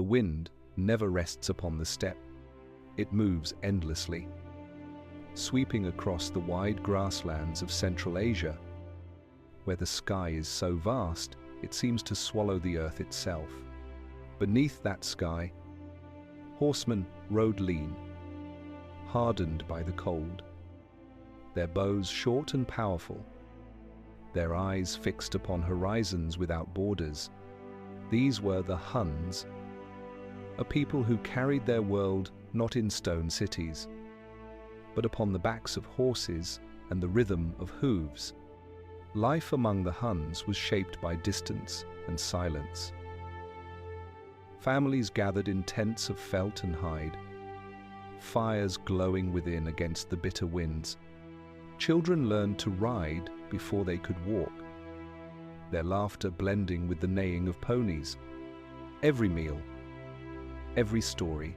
The wind never rests upon the steppe. It moves endlessly, sweeping across the wide grasslands of Central Asia, where the sky is so vast it seems to swallow the earth itself. Beneath that sky, horsemen rode lean, hardened by the cold, their bows short and powerful, their eyes fixed upon horizons without borders. These were the Huns, a people who carried their world not in stone cities, but upon the backs of horses and the rhythm of hooves. Life among the Huns was shaped by distance and silence. Families gathered in tents of felt and hide, fires glowing within against the bitter winds. Children learned to ride before they could walk, their laughter blending with the neighing of ponies. Every meal, every story,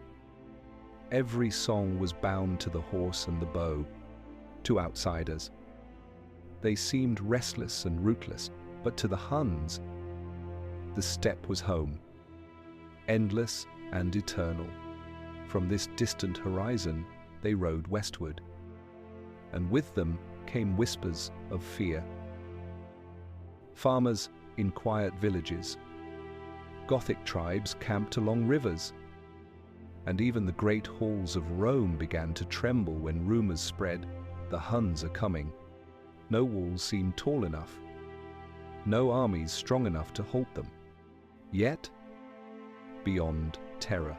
every song was bound to the horse and the bow. To outsiders, they seemed restless and rootless, but to the Huns, the steppe was home, endless and eternal. From this distant horizon, they rode westward, and with them came whispers of fear. Farmers in quiet villages, Gothic tribes camped along rivers, and even the great halls of Rome began to tremble when rumors spread, the Huns are coming. No walls seemed tall enough, no armies strong enough to halt them. Yet, beyond terror,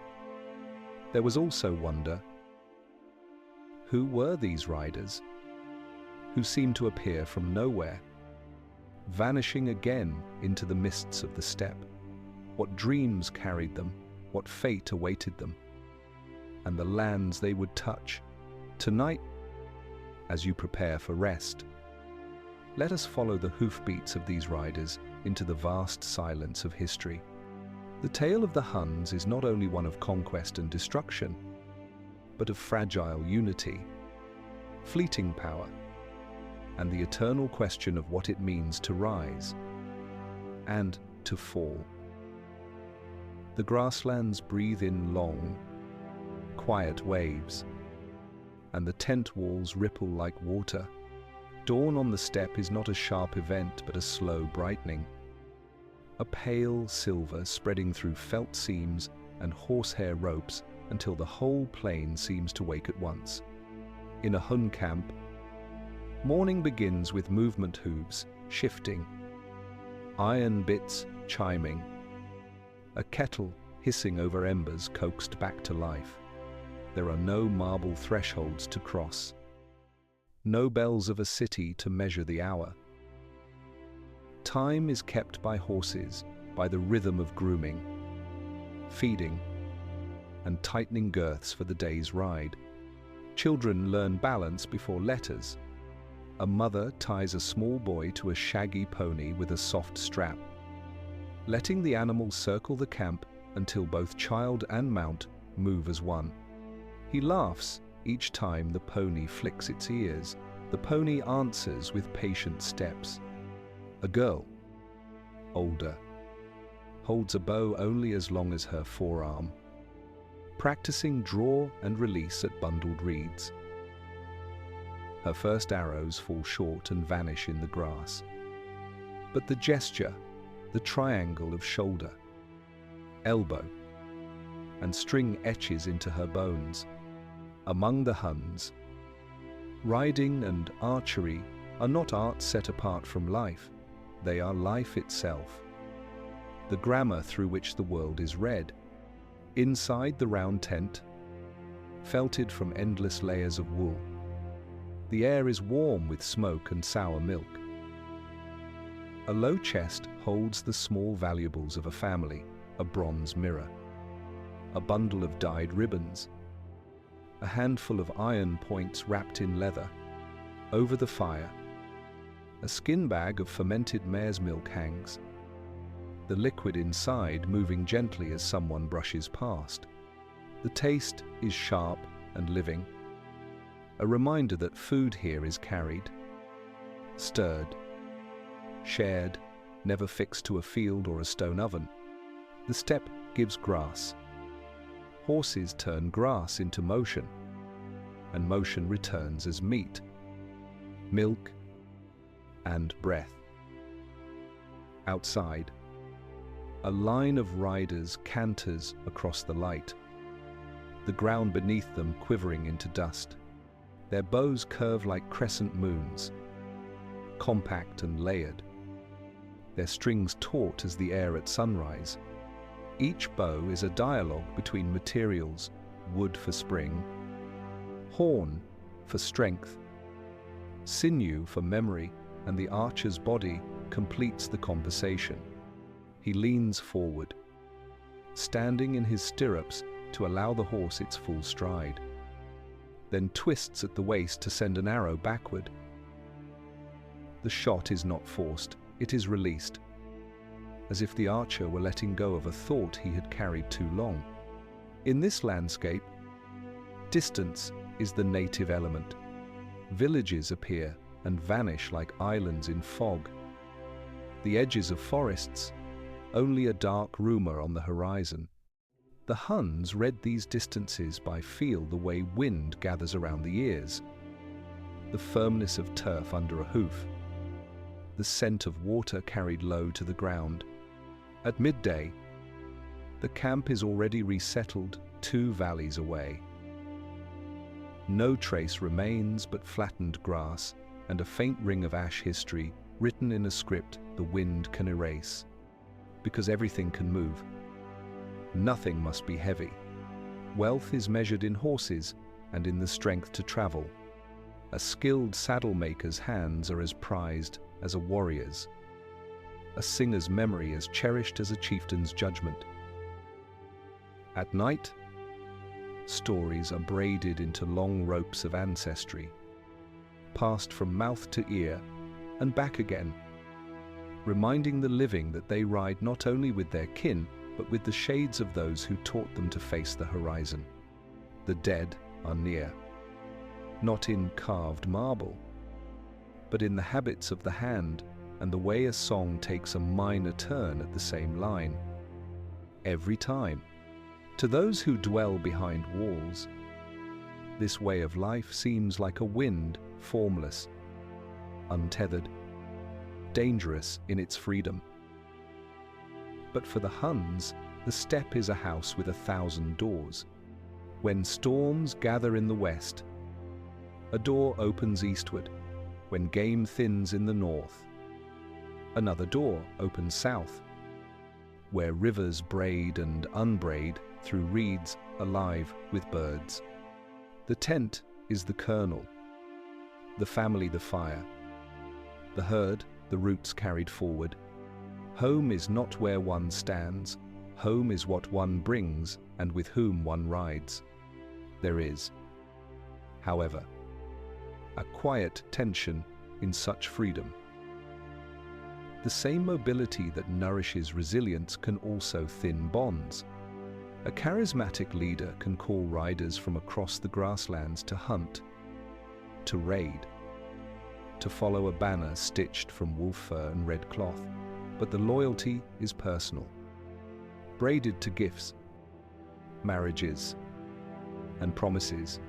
there was also wonder. Who were these riders, who seemed to appear from nowhere, vanishing again into the mists of the steppe? What dreams carried them, what fate awaited them, and the lands they would touch? Tonight, as you prepare for rest, let us follow the hoofbeats of these riders into the vast silence of history. The tale of the Huns is not only one of conquest and destruction, but of fragile unity, fleeting power, and the eternal question of what it means to rise and to fall. The grasslands breathe in long, quiet waves, and the tent walls ripple like water. Dawn on the steppe is not a sharp event, but a slow brightening, a pale silver spreading through felt seams and horsehair ropes until the whole plain seems to wake at once. In a Hun camp, morning begins with movement hooves shifting, iron bits chiming, a kettle hissing over embers coaxed back to life. There are no marble thresholds to cross, no bells of a city to measure the hour. Time is kept by horses, by the rhythm of grooming, feeding, and tightening girths for the day's ride. Children learn balance before letters. A mother ties a small boy to a shaggy pony with a soft strap, letting the animal circle the camp until both child and mount move as one. He laughs each time the pony flicks its ears. The pony answers with patient steps. A girl, older, holds a bow only as long as her forearm, practicing draw and release at bundled reeds. Her first arrows fall short and vanish in the grass. But the gesture, the triangle of shoulder, elbow, and string etches into her bones. Among the Huns, riding and archery are not arts set apart from life. They are life itself, the grammar through which the world is read. Inside the round tent, felted from endless layers of wool, the air is warm with smoke and sour milk. A low chest holds the small valuables of a family, a bronze mirror, a bundle of dyed ribbons, a handful of iron points wrapped in leather. Over the fire, a skin bag of fermented mare's milk hangs, the liquid inside moving gently as someone brushes past. The taste is sharp and living, a reminder that food here is carried, stirred, shared, never fixed to a field or a stone oven. The steppe gives grass. Horses turn grass into motion, and motion returns as meat, milk, and breath. Outside, a line of riders canters across the light, the ground beneath them quivering into dust. Their bows curve like crescent moons, compact and layered, their strings taut as the air at sunrise. Each bow is a dialogue between materials: wood for spring, horn for strength, sinew for memory, and the archer's body completes the conversation. He leans forward, standing in his stirrups to allow the horse its full stride, then twists at the waist to send an arrow backward. The shot is not forced, it is released, as if the archer were letting go of a thought he had carried too long. In this landscape, distance is the native element. Villages appear and vanish like islands in fog. The edges of forests, only a dark rumor on the horizon. The Huns read these distances by feel, the way wind gathers around the ears, the firmness of turf under a hoof, the scent of water carried low to the ground. At midday, the camp is already resettled 2 valleys away. No trace remains but flattened grass and a faint ring of ash history written in a script the wind can erase. Because everything can move, nothing must be heavy. Wealth is measured in horses and in the strength to travel. A skilled saddle maker's hands are as prized as a warrior's. A singer's memory as cherished as a chieftain's judgment. At night, stories are braided into long ropes of ancestry, passed from mouth to ear and back again, reminding the living that they ride not only with their kin, but with the shades of those who taught them to face the horizon. The dead are near, not in carved marble, but in the habits of the hand and the way a song takes a minor turn at the same line. Every time. To those who dwell behind walls, this way of life seems like a wind, formless, untethered, dangerous in its freedom. But for the Huns, the steppe is a house with 1,000 doors. When storms gather in the west, a door opens eastward. When game thins in the north, another door opens south. Where rivers braid and unbraid through reeds alive with birds. The tent is the kernel, the family the fire, the herd the roots carried forward. Home is not where one stands, home is what one brings and with whom one rides. There is, however, a quiet tension in such freedom. The same mobility that nourishes resilience can also thin bonds. A charismatic leader can call riders from across the grasslands to hunt, to raid, to follow a banner stitched from wolf fur and red cloth, but the loyalty is personal, braided to gifts, marriages, and promises.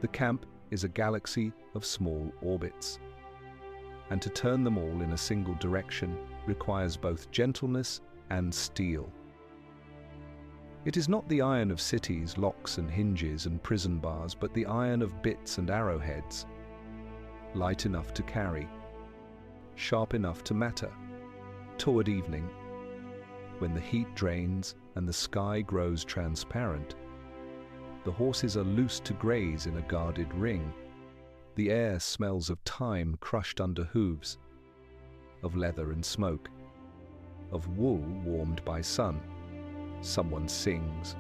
The camp is a galaxy of small orbits, and to turn them all in a single direction requires both gentleness and steel. It is not the iron of cities, locks and hinges and prison bars, but the iron of bits and arrowheads, light enough to carry, sharp enough to matter. Toward evening, when the heat drains and the sky grows transparent, the horses are loosed to graze in a guarded ring. The air smells of time crushed under hooves, of leather and smoke, of wool warmed by sun. Someone sings,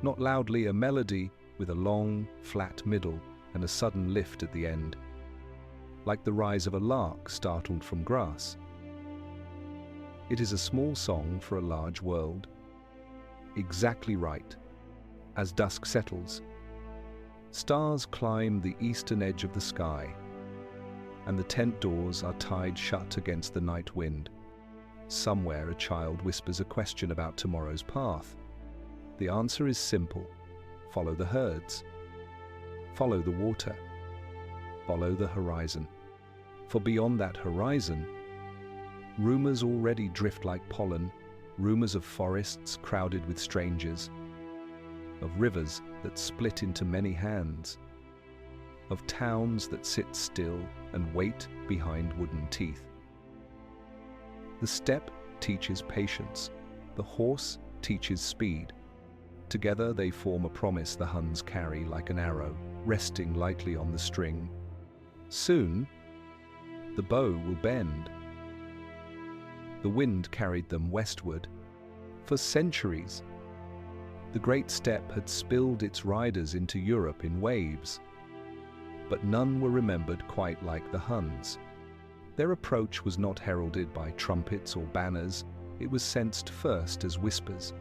not loudly, a melody with a long, flat middle and a sudden lift at the end, like the rise of a lark startled from grass. It is a small song for a large world, exactly right. As dusk settles, stars climb the eastern edge of the sky, and the tent doors are tied shut against the night wind. Somewhere a child whispers a question about tomorrow's path. The answer is simple. Follow the herds. Follow the water. Follow the horizon. For beyond that horizon, rumors already drift like pollen, rumors of forests crowded with strangers, of rivers that split into many hands, of towns that sit still and wait behind wooden teeth. The steppe teaches patience, the horse teaches speed. Together they form a promise the Huns carry like an arrow, resting lightly on the string. Soon, the bow will bend. The wind carried them westward. For centuries, the great steppe had spilled its riders into Europe in waves. But none were remembered quite like the Huns. Their approach was not heralded by trumpets or banners, it was sensed first as whispers,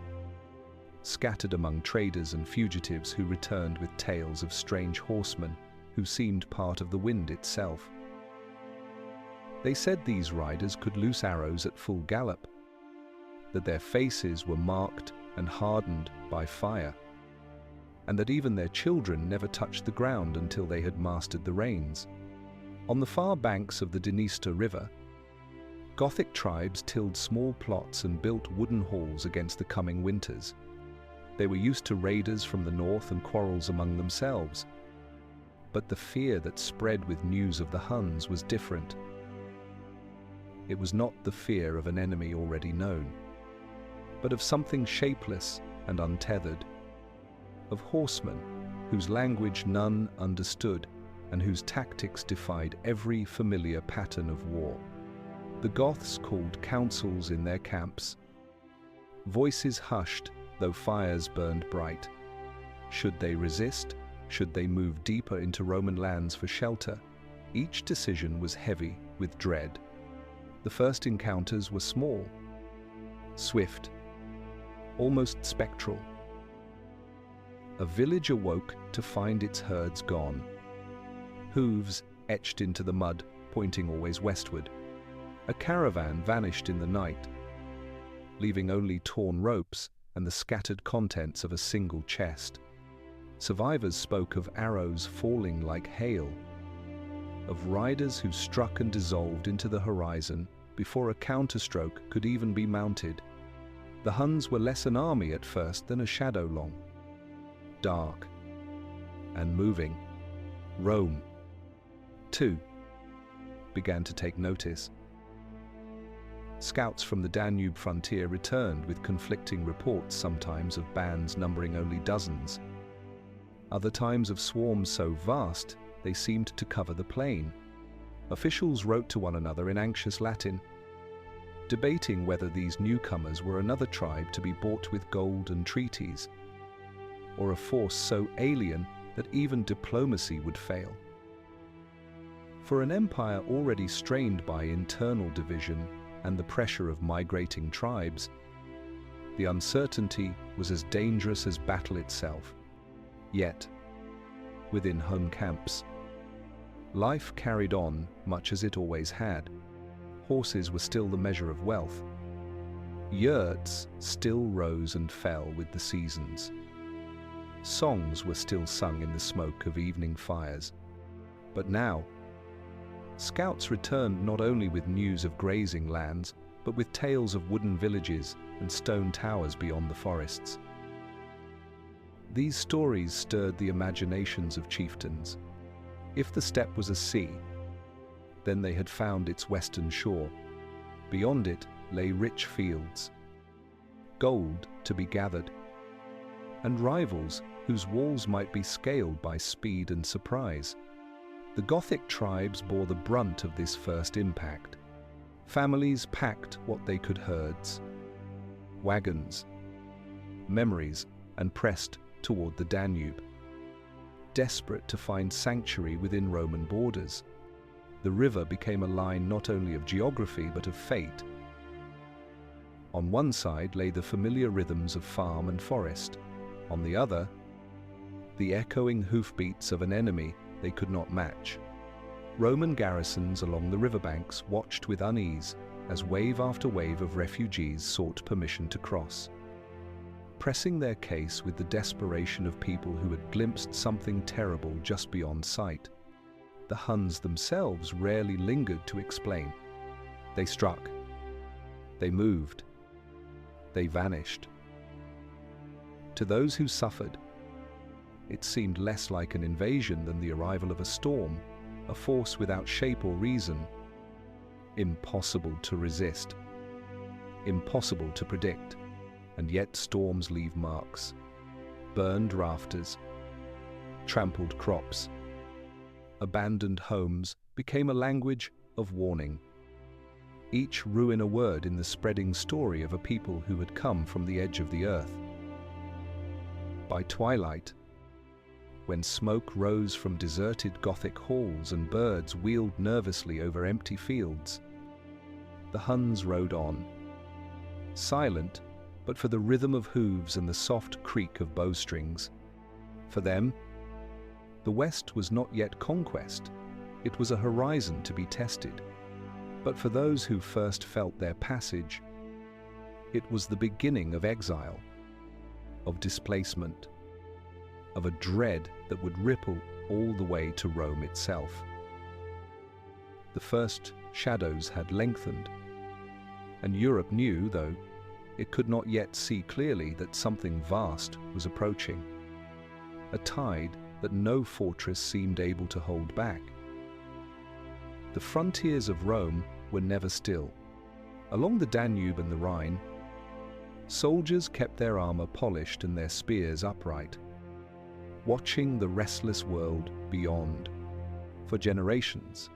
scattered among traders and fugitives who returned with tales of strange horsemen who seemed part of the wind itself. They said these riders could loose arrows at full gallop, that their faces were marked and hardened by fire, and that even their children never touched the ground until they had mastered the reins. On the far banks of the Dniester River, Gothic tribes tilled small plots and built wooden halls against the coming winters. They were used to raiders from the north and quarrels among themselves. But the fear that spread with news of the Huns was different. It was not the fear of an enemy already known, but of something shapeless and untethered, of horsemen whose language none understood and whose tactics defied every familiar pattern of war. The Goths called councils in their camps. Voices hushed, though fires burned bright. Should they resist? Should they move deeper into Roman lands for shelter? Each decision was heavy with dread. The first encounters were small, swift, almost spectral. A village awoke to find its herds gone. Hooves etched into the mud, pointing always westward. A caravan vanished in the night, leaving only torn ropes and the scattered contents of a single chest. Survivors spoke of arrows falling like hail, of riders who struck and dissolved into the horizon before a counterstroke could even be mounted. The Huns were less an army at first than a shadow long, dark and moving. Rome, too, began to take notice. Scouts from the Danube frontier returned with conflicting reports, sometimes of bands numbering only dozens, other times of swarms so vast they seemed to cover the plain. Officials wrote to one another in anxious Latin, debating whether these newcomers were another tribe to be bought with gold and treaties, or a force so alien that even diplomacy would fail. For an empire already strained by internal division and the pressure of migrating tribes, the uncertainty was as dangerous as battle itself. Yet, within home camps, life carried on much as it always had. Horses were still the measure of wealth. Yurts still rose and fell with the seasons. Songs were still sung in the smoke of evening fires. But now, scouts returned not only with news of grazing lands, but with tales of wooden villages and stone towers beyond the forests. These stories stirred the imaginations of chieftains. If the steppe was a sea, then they had found its western shore. Beyond it lay rich fields, gold to be gathered, and rivals whose walls might be scaled by speed and surprise. The Gothic tribes bore the brunt of this first impact. Families packed what they could herds, wagons, memories, and pressed toward the Danube, desperate to find sanctuary within Roman borders. The river became a line not only of geography but of fate. On one side lay the familiar rhythms of farm and forest. On the other, the echoing hoofbeats of an enemy they could not match. Roman garrisons along the riverbanks watched with unease, as wave after wave of refugees sought permission to cross, pressing their case with the desperation of people who had glimpsed something terrible just beyond sight. The Huns themselves rarely lingered to explain. They struck. They moved. They vanished. To those who suffered, it seemed less like an invasion than the arrival of a storm, a force without shape or reason, impossible to resist, impossible to predict. And yet storms leave marks. Burned rafters, trampled crops, abandoned homes became a language of warning. Each ruin a word in the spreading story of a people who had come from the edge of the earth. By twilight, when smoke rose from deserted Gothic halls and birds wheeled nervously over empty fields, the Huns rode on, silent, but for the rhythm of hooves and the soft creak of bowstrings. For them, the West was not yet conquest, it was a horizon to be tested. But for those who first felt their passage, it was the beginning of exile, of displacement, of a dread that would ripple all the way to Rome itself. The first shadows had lengthened, and Europe knew, though it could not yet see clearly, that something vast was approaching, a tide that no fortress seemed able to hold back. The frontiers of Rome were never still. Along the Danube and the Rhine, soldiers kept their armor polished and their spears upright, watching the restless world beyond. For generations,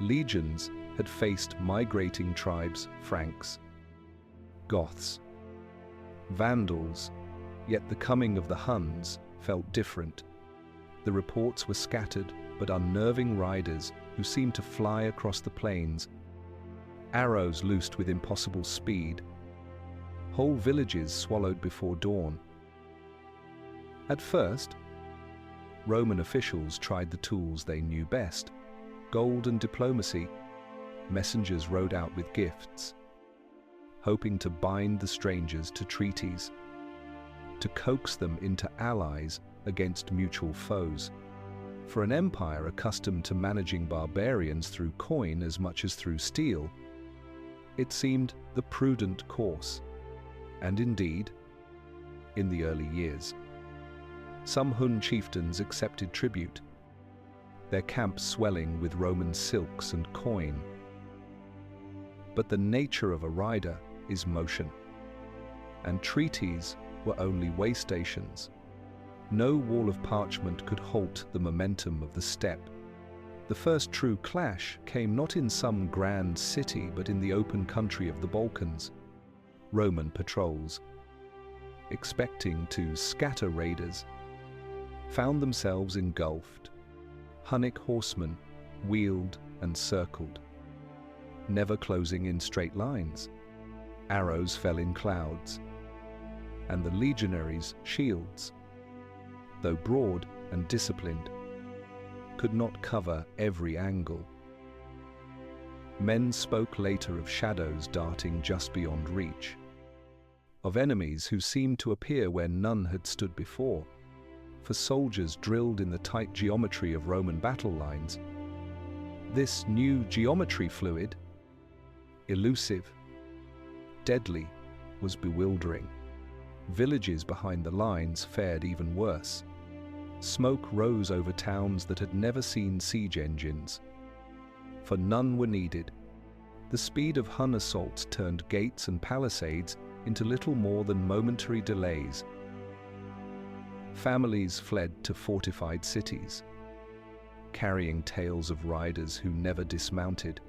legions had faced migrating tribes, Franks, Goths, Vandals, yet the coming of the Huns felt different. The reports were scattered but unnerving riders who seemed to fly across the plains, arrows loosed with impossible speed, whole villages swallowed before dawn. At first, Roman officials tried the tools they knew best: gold and diplomacy. Messengers rode out with gifts, hoping to bind the strangers to treaties, to coax them into allies against mutual foes. For an empire accustomed to managing barbarians through coin as much as through steel, it seemed the prudent course. And indeed, in the early years, some Hun chieftains accepted tribute, their camps swelling with Roman silks and coin. But the nature of a rider is motion, and treaties were only way stations. No wall of parchment could halt the momentum of the steppe. The first true clash came not in some grand city, but in the open country of the Balkans. Roman patrols, expecting to scatter raiders, found themselves engulfed. Hunnic horsemen wheeled and circled, never closing in straight lines. Arrows fell in clouds, and the legionaries' shields, though broad and disciplined, could not cover every angle. Men spoke later of shadows darting just beyond reach, of enemies who seemed to appear where none had stood before. For soldiers drilled in the tight geometry of Roman battle lines, this new geometry fluid, elusive, deadly, was bewildering. Villages behind the lines fared even worse. Smoke rose over towns that had never seen siege engines, for none were needed. The speed of Hun assaults turned gates and palisades into little more than momentary delays. Families fled to fortified cities, carrying tales of riders who never dismounted,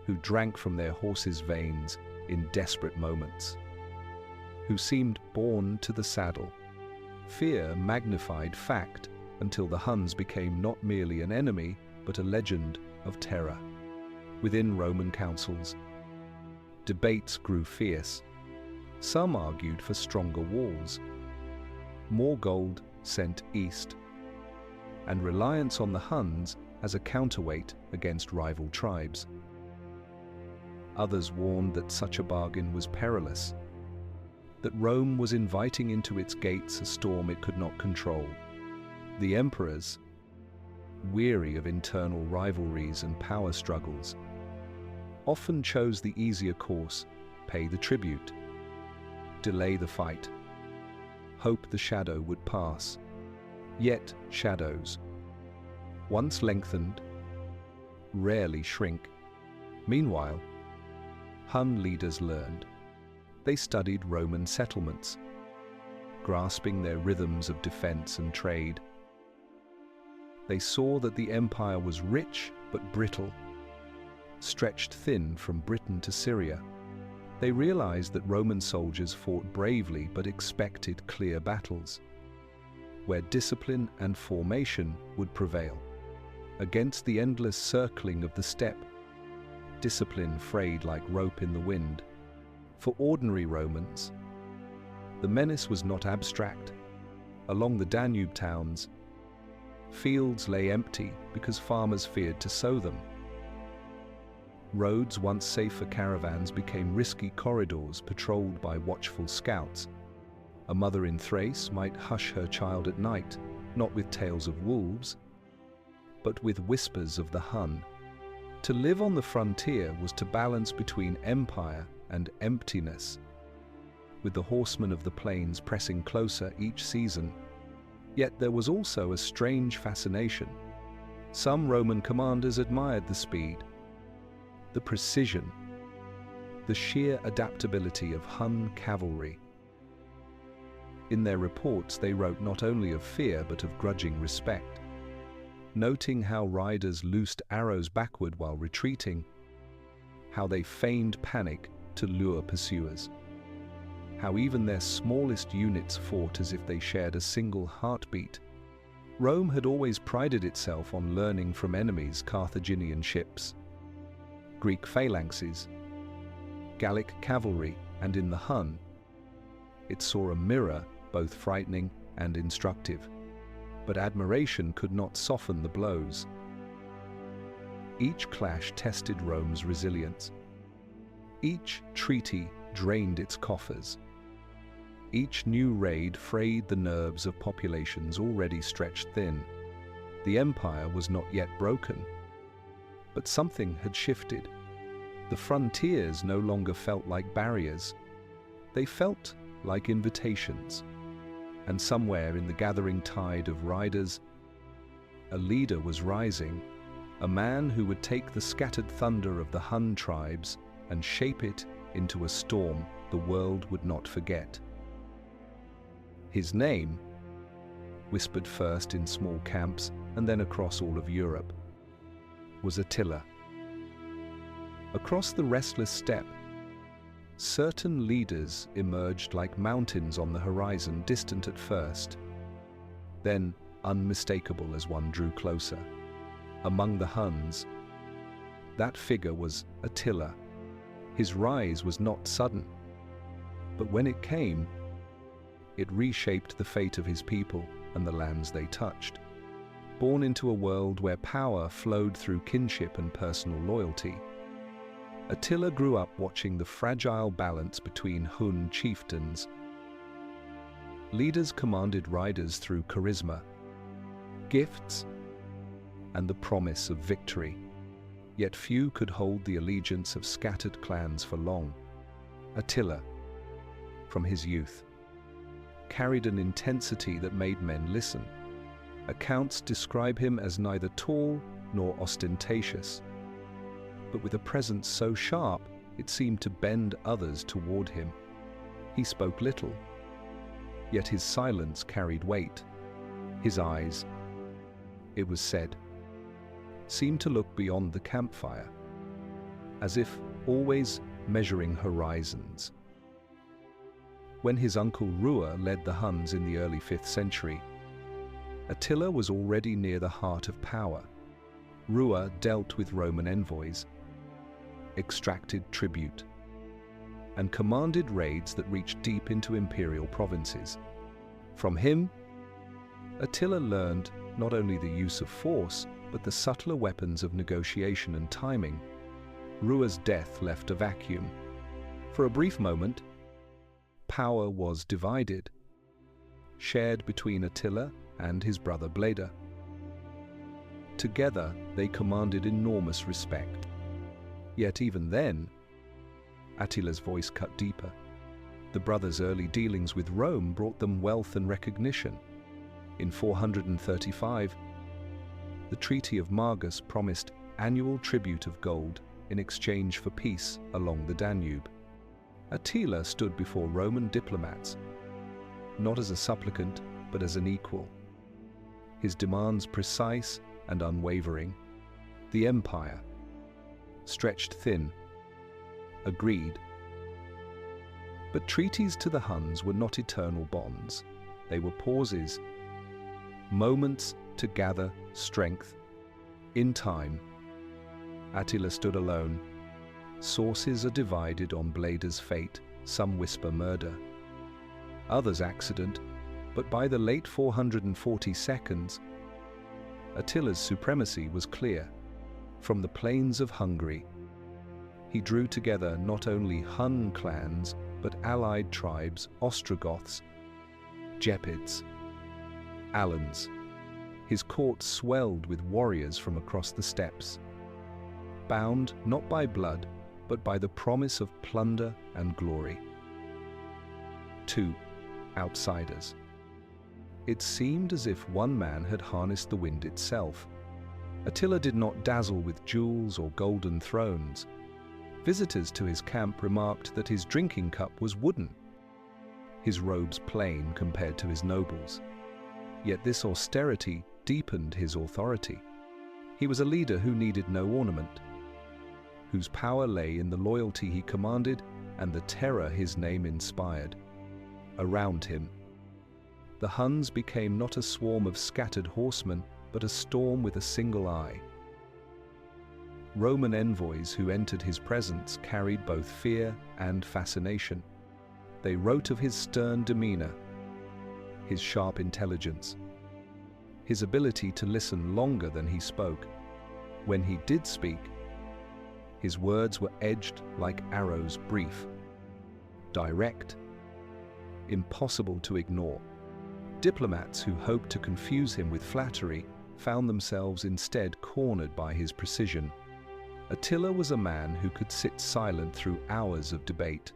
who drank from their horses' veins in desperate moments, who seemed born to the saddle. Fear magnified fact until the Huns became not merely an enemy, but a legend of terror. Within Roman councils, debates grew fierce. Some argued for stronger walls, more gold sent east, and reliance on the Huns as a counterweight against rival tribes. Others warned that such a bargain was perilous, that Rome was inviting into its gates a storm it could not control. The emperors, weary of internal rivalries and power struggles, often chose the easier course: pay the tribute, delay the fight, hope the shadow would pass. Yet shadows, once lengthened, rarely shrink. Meanwhile, Hun leaders learned. They studied Roman settlements, grasping their rhythms of defense and trade. They saw that the empire was rich but brittle, stretched thin from Britain to Syria. They realized that Roman soldiers fought bravely but expected clear battles, where discipline and formation would prevail. Against the endless circling of the steppe, discipline frayed like rope in the wind. For ordinary Romans, the menace was not abstract. Along the Danube towns, fields lay empty because farmers feared to sow them. Roads once safe for caravans became risky corridors patrolled by watchful scouts. A mother in Thrace might hush her child at night, not with tales of wolves, but with whispers of the Hun. To live on the frontier was to balance between empire and emptiness, with the horsemen of the plains pressing closer each season. Yet there was also a strange fascination. Some Roman commanders admired the speed, the precision, the sheer adaptability of Hun cavalry. In their reports, they wrote not only of fear but of grudging respect, noting how riders loosed arrows backward while retreating, how they feigned panic to lure pursuers, how even their smallest units fought as if they shared a single heartbeat. Rome had always prided itself on learning from enemies: Carthaginian ships, Greek phalanxes, Gallic cavalry, and in the Hun, it saw a mirror both frightening and instructive. But admiration could not soften the blows. Each clash tested Rome's resilience. Each treaty drained its coffers. Each new raid frayed the nerves of populations already stretched thin. The empire was not yet broken, but something had shifted. The frontiers no longer felt like barriers. They felt like invitations. And somewhere in the gathering tide of riders, a leader was rising, a man who would take the scattered thunder of the Hun tribes and shape it into a storm the world would not forget. His name, whispered first in small camps and then across all of Europe, was Attila. Across the restless steppe, certain leaders emerged like mountains on the horizon, distant at first, then unmistakable as one drew closer. Among the Huns, that figure was Attila. His rise was not sudden, but when it came, it reshaped the fate of his people and the lands they touched. Born into a world where power flowed through kinship and personal loyalty, Attila grew up watching the fragile balance between Hun chieftains. Leaders commanded riders through charisma, gifts, and the promise of victory. Yet few could hold the allegiance of scattered clans for long. Attila, from his youth, carried an intensity that made men listen. Accounts describe him as neither tall nor ostentatious, but with a presence so sharp it seemed to bend others toward him. He spoke little, yet his silence carried weight. His eyes, it was said, seemed to look beyond the campfire, as if always measuring horizons. When his uncle Rua led the Huns in the early 5th century, Attila was already near the heart of power. Rua dealt with Roman envoys, extracted tribute, and commanded raids that reached deep into imperial provinces. From him, Attila learned not only the use of force, but the subtler weapons of negotiation and timing. Rua's death left a vacuum. For a brief moment, power was divided, shared between Attila and his brother Bleda. Together, they commanded enormous respect. Yet even then, Attila's voice cut deeper. The brothers' early dealings with Rome brought them wealth and recognition. In 435, the Treaty of Margus promised annual tribute of gold in exchange for peace along the Danube. Attila stood before Roman diplomats, not as a supplicant, but as an equal. His demands precise and unwavering. The empire, stretched thin, agreed. But treaties to the Huns were not eternal bonds. They were pauses, moments to gather strength. In time, Attila stood alone. Sources are divided on Bleda's fate. Some whisper murder, others accident, but by the late 442, Attila's supremacy was clear. From the plains of Hungary, he drew together not only Hun clans, but allied tribes, Ostrogoths, Gepids, Alans. His court swelled with warriors from across the steppes, bound not by blood, but by the promise of plunder and glory. 2. Outsiders. It seemed as if one man had harnessed the wind itself. Attila did not dazzle with jewels or golden thrones. Visitors to his camp remarked that his drinking cup was wooden, his robes plain compared to his nobles. Yet this austerity deepened his authority. He was a leader who needed no ornament, whose power lay in the loyalty he commanded and the terror his name inspired. Around him, the Huns became not a swarm of scattered horsemen, but a storm with a single eye. Roman envoys who entered his presence carried both fear and fascination. They wrote of his stern demeanor, his sharp intelligence, his ability to listen longer than he spoke. When he did speak, his words were edged like arrows, brief, direct, impossible to ignore. Diplomats who hoped to confuse him with flattery found themselves instead cornered by his precision. Attila was a man who could sit silent through hours of debate,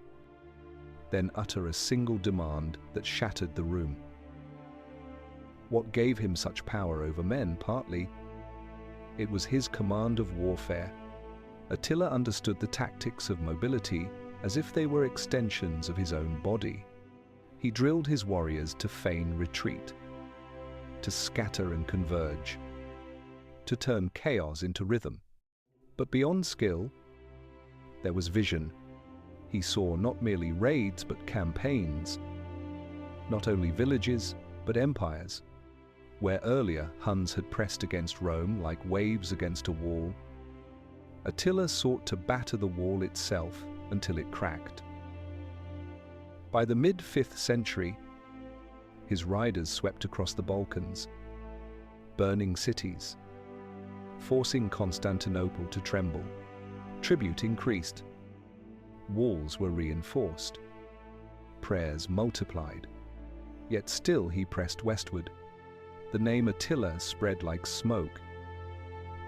then utter a single demand that shattered the room. What gave him such power over men? Partly, it was his command of warfare. Attila understood the tactics of mobility as if they were extensions of his own body. He drilled his warriors to feign retreat, to scatter and converge, to turn chaos into rhythm. But beyond skill, there was vision. He saw not merely raids, but campaigns, not only villages, but empires. Where earlier Huns had pressed against Rome like waves against a wall, Attila sought to batter the wall itself until it cracked. By the mid-5th century, his riders swept across the Balkans, burning cities, forcing Constantinople to tremble. Tribute increased. Walls were reinforced. Prayers multiplied. Yet still he pressed westward. The name Attila spread like smoke,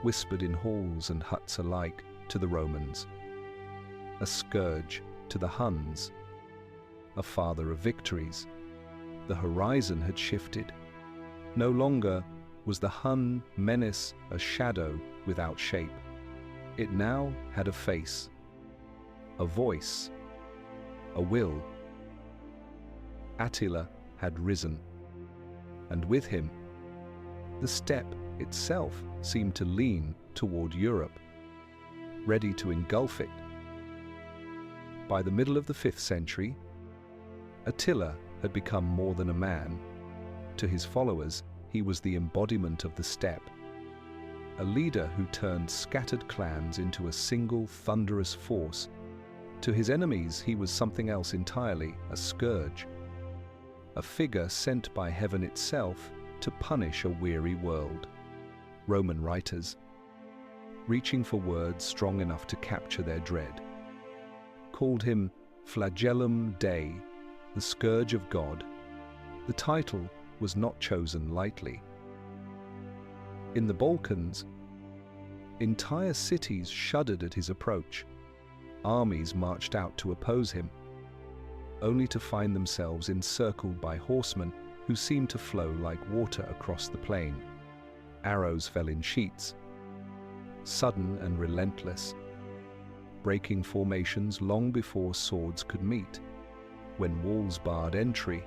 whispered in halls and huts alike to the Romans. A scourge to the Huns, a father of victories. The horizon had shifted. No longer was the Hun menace a shadow without shape. It now had a face, a voice, a will. Attila had risen, and with him, the steppe itself seemed to lean toward Europe, ready to engulf it. By the middle of the 5th century, Attila had become more than a man. To his followers, he was the embodiment of the steppe, a leader who turned scattered clans into a single thunderous force. To his enemies, he was something else entirely, a scourge, a figure sent by heaven itself to punish a weary world. Roman writers, reaching for words strong enough to capture their dread. Called him Flagellum Dei, the Scourge of God. The title was not chosen lightly. In the Balkans, entire cities shuddered at his approach. Armies marched out to oppose him, only to find themselves encircled by horsemen who seemed to flow like water across the plain. Arrows fell in sheets, sudden and relentless, breaking formations long before swords could meet. When walls barred entry,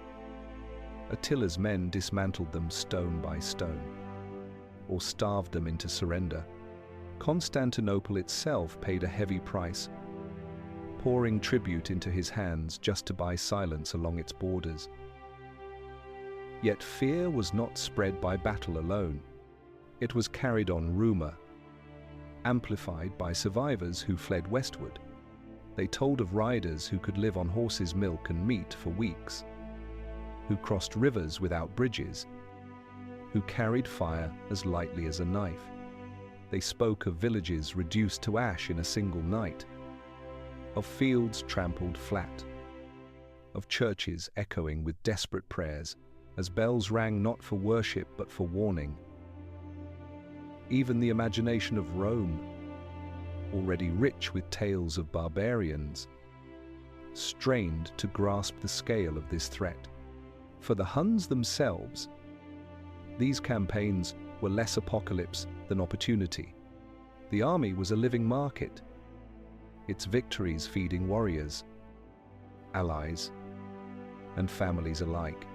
Attila's men dismantled them stone by stone, or starved them into surrender. Constantinople itself paid a heavy price, pouring tribute into his hands just to buy silence along its borders. Yet fear was not spread by battle alone. It was carried on rumor, amplified by survivors who fled westward. They told of riders who could live on horses' milk and meat for weeks, who crossed rivers without bridges, who carried fire as lightly as a knife. They spoke of villages reduced to ash in a single night, of fields trampled flat, of churches echoing with desperate prayers as bells rang not for worship but for warning. Even the imagination of Rome, already rich with tales of barbarians, strained to grasp the scale of this threat. For the Huns themselves, these campaigns were less apocalypse than opportunity. The army was a living market, its victories feeding warriors, allies, and families alike.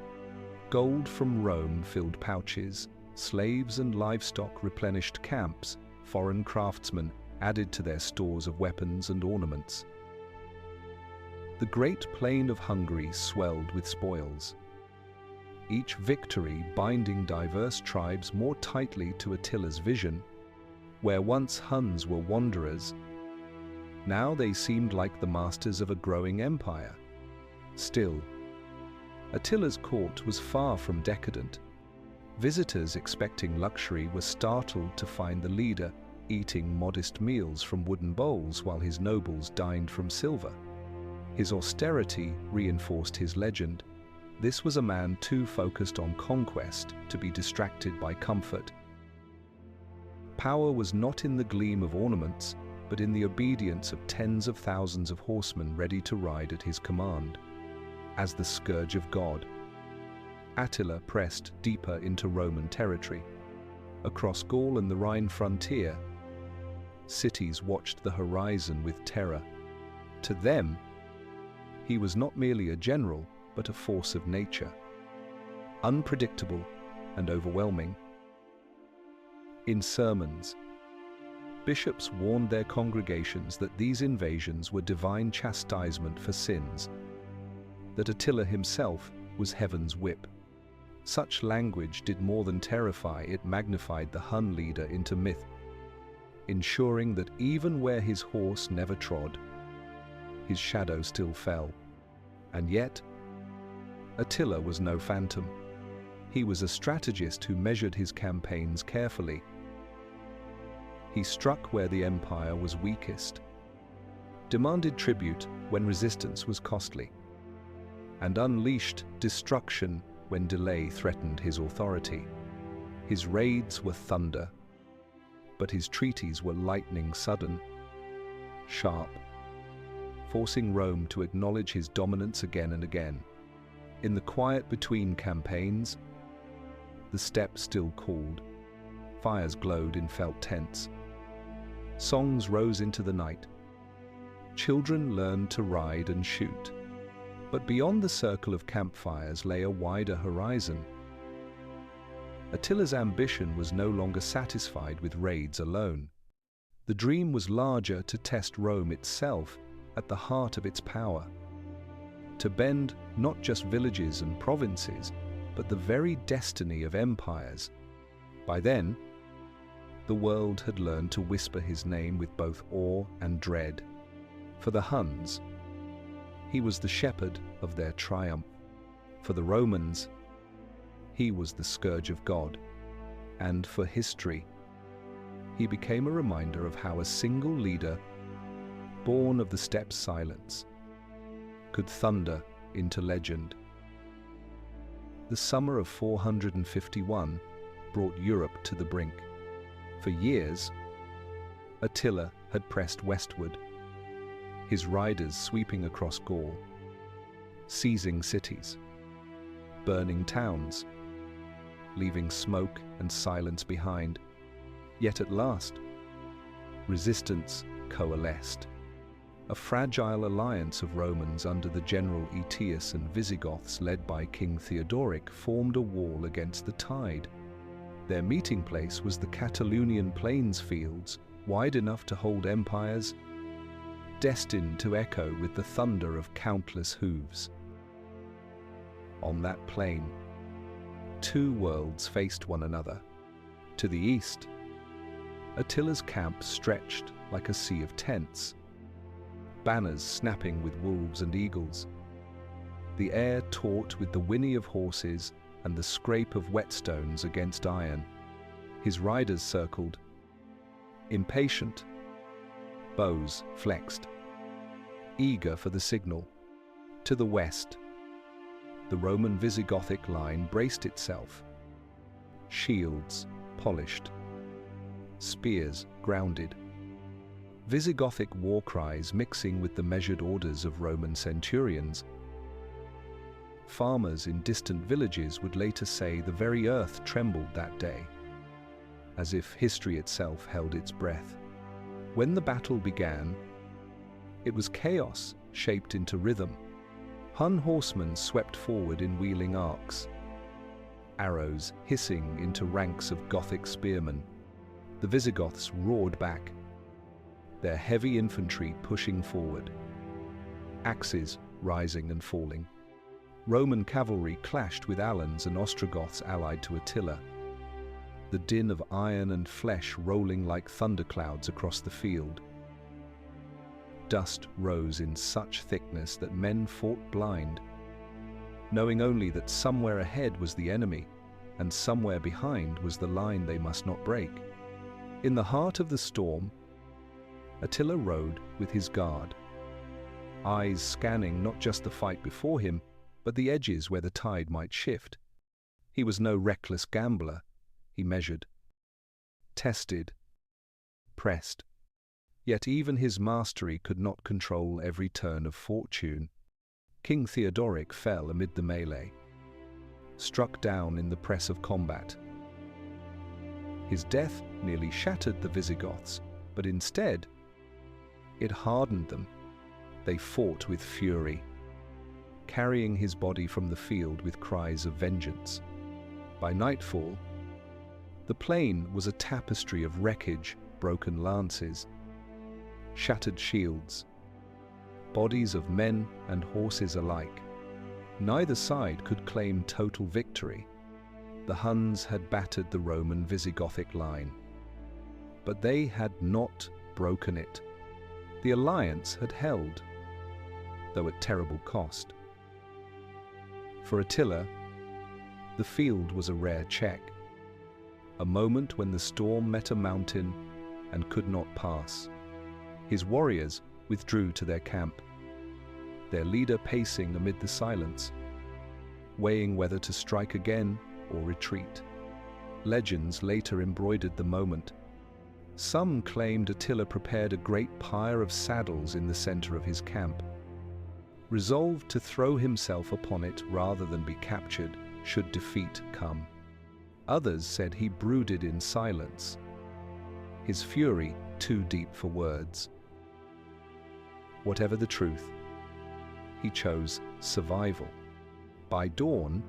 Gold from Rome filled pouches, slaves and livestock replenished camps, foreign craftsmen added to their stores of weapons and ornaments. The great plain of Hungary swelled with spoils, each victory binding diverse tribes more tightly to Attila's vision. Where once Huns were wanderers, now they seemed like the masters of a growing empire. Still, Attila's court was far from decadent. Visitors expecting luxury were startled to find the leader eating modest meals from wooden bowls while his nobles dined from silver. His austerity reinforced his legend. This was a man too focused on conquest to be distracted by comfort. Power was not in the gleam of ornaments, but in the obedience of tens of thousands of horsemen ready to ride at his command. As the Scourge of God, Attila pressed deeper into Roman territory. Across Gaul and the Rhine frontier, cities watched the horizon with terror. To them, he was not merely a general, but a force of nature, unpredictable and overwhelming. In sermons, bishops warned their congregations that these invasions were divine chastisement for sins, that Attila himself was heaven's whip. Such language did more than terrify, it magnified the Hun leader into myth, ensuring that even where his horse never trod, his shadow still fell. And yet, Attila was no phantom. He was a strategist who measured his campaigns carefully. He struck where the empire was weakest, demanded tribute when resistance was costly, and unleashed destruction when delay threatened his authority. His raids were thunder, but his treaties were lightning sudden, sharp, forcing Rome to acknowledge his dominance again and again. In the quiet between campaigns, the steppe still called, fires glowed in felt tents, songs rose into the night, children learned to ride and shoot. But beyond the circle of campfires lay a wider horizon. Attila's ambition was no longer satisfied with raids alone. The dream was larger, to test Rome itself at the heart of its power, to bend not just villages and provinces, but the very destiny of empires. By then, the world had learned to whisper his name with both awe and dread. For the Huns, he was the shepherd of their triumph. For the Romans, he was the Scourge of God. And for history, he became a reminder of how a single leader, born of the steppe's silence, could thunder into legend. The summer of 451 brought Europe to the brink. For years, Attila had pressed westward, his riders sweeping across Gaul, seizing cities, burning towns, leaving smoke and silence behind. Yet at last, resistance coalesced. A fragile alliance of Romans under the general Aetius and Visigoths led by King Theodoric formed a wall against the tide. Their meeting place was the Catalonian plains fields, wide enough to hold empires, destined to echo with the thunder of countless hooves. On that plain, two worlds faced one another. To the east, Attila's camp stretched like a sea of tents, banners snapping with wolves and eagles, the air taut with the whinny of horses and the scrape of whetstones against iron. His riders circled, impatient, bows flexed, eager for the signal. To the west, the Roman Visigothic line braced itself, shields polished, spears grounded, Visigothic war cries mixing with the measured orders of Roman centurions. Farmers in distant villages would later say the very earth trembled that day, as if history itself held its breath. When the battle began, it was chaos shaped into rhythm. Hun horsemen swept forward in wheeling arcs, arrows hissing into ranks of Gothic spearmen. The Visigoths roared back, their heavy infantry pushing forward, axes rising and falling. Roman cavalry clashed with Alans and Ostrogoths allied to Attila, the din of iron and flesh rolling like thunderclouds across the field. Dust rose in such thickness that men fought blind, knowing only that somewhere ahead was the enemy, and somewhere behind was the line they must not break. In the heart of the storm, Attila rode with his guard, eyes scanning not just the fight before him, but the edges where the tide might shift. He was no reckless gambler. He measured, tested, pressed. Yet even his mastery could not control every turn of fortune. King Theodoric fell amid the melee, struck down in the press of combat. His death nearly shattered the Visigoths, but instead, it hardened them. They fought with fury, carrying his body from the field with cries of vengeance. By nightfall, the plain was a tapestry of wreckage, broken lances, shattered shields, bodies of men and horses alike. Neither side could claim total victory. The Huns had battered the Roman Visigothic line, but they had not broken it. The alliance had held, though at terrible cost. For Attila, the field was a rare check, a moment when the storm met a mountain and could not pass. His warriors withdrew to their camp, their leader pacing amid the silence, weighing whether to strike again or retreat. Legends later embroidered the moment. Some claimed Attila prepared a great pyre of saddles in the center of his camp, resolved to throw himself upon it rather than be captured should defeat come. Others said he brooded in silence, his fury too deep for words. Whatever the truth, he chose survival. By dawn,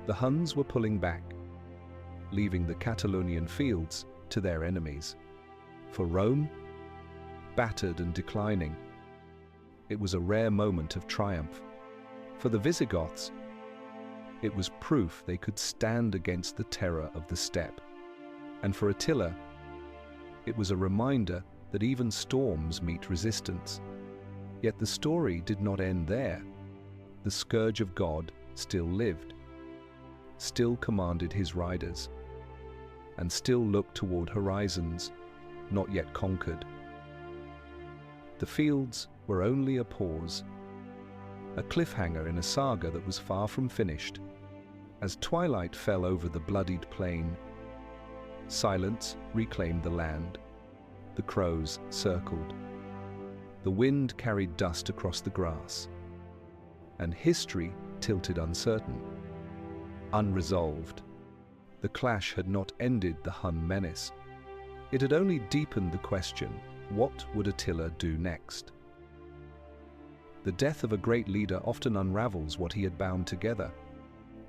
the Huns were pulling back, leaving the Catalonian fields to their enemies. For Rome, battered and declining, it was a rare moment of triumph. For the Visigoths, it was proof they could stand against the terror of the steppe. And for Attila, it was a reminder that even storms meet resistance. Yet the story did not end there. The Scourge of God still lived, still commanded his riders, and still looked toward horizons not yet conquered. The fields were only a pause, a cliffhanger in a saga that was far from finished. As twilight fell over the bloodied plain, silence reclaimed the land. The crows circled. The wind carried dust across the grass, and history tilted uncertain, unresolved. The clash had not ended the Hun menace. It had only deepened the question, what would Attila do next? The death of a great leader often unravels what he had bound together.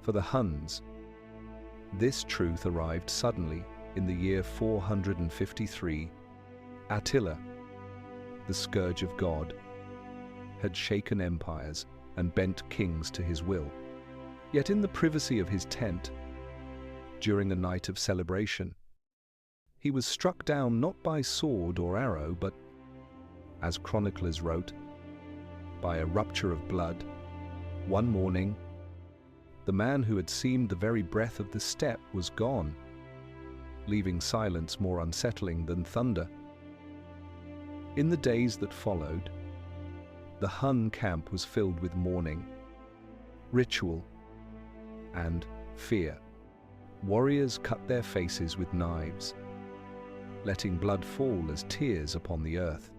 For the Huns, this truth arrived suddenly in the year 453. Attila, the Scourge of God, had shaken empires and bent kings to his will. Yet in the privacy of his tent, during a night of celebration, he was struck down not by sword or arrow, but, as chroniclers wrote, by a rupture of blood. One morning, the man who had seemed the very breath of the steppe was gone, leaving silence more unsettling than thunder. In the days that followed, the Hun camp was filled with mourning, ritual, and fear. Warriors cut their faces with knives, letting blood fall as tears upon the earth.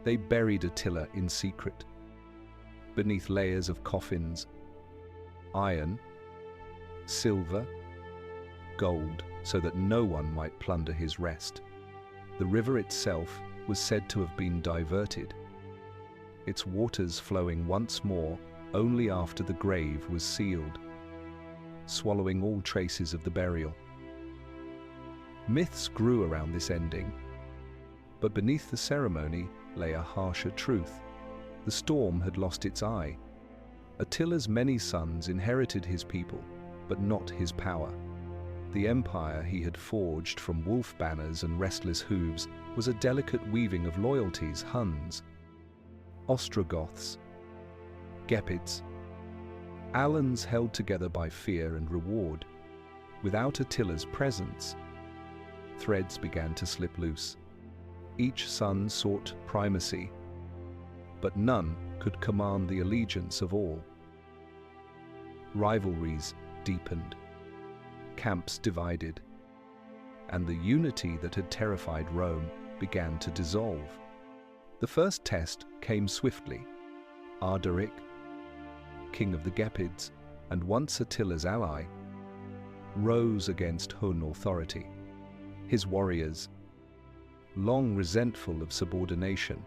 They buried Attila in secret, beneath layers of coffins, iron, silver, gold, so that no one might plunder his rest. The river itself was said to have been diverted, its waters flowing once more only after the grave was sealed, swallowing all traces of the burial. Myths grew around this ending, but beneath the ceremony lay a harsher truth. The storm had lost its eye. Attila's many sons inherited his people, but not his power. The empire he had forged from wolf banners and restless hooves was a delicate weaving of loyalties: Huns, Ostrogoths, Gepids, Alans held together by fear and reward. Without Attila's presence, threads began to slip loose. Each son sought primacy, but none could command the allegiance of all. Rivalries deepened, camps divided, and the unity that had terrified Rome began to dissolve. The first test came swiftly. Ardaric, king of the Gepids, and once Attila's ally, rose against Hun authority. His warriors, long resentful of subordination,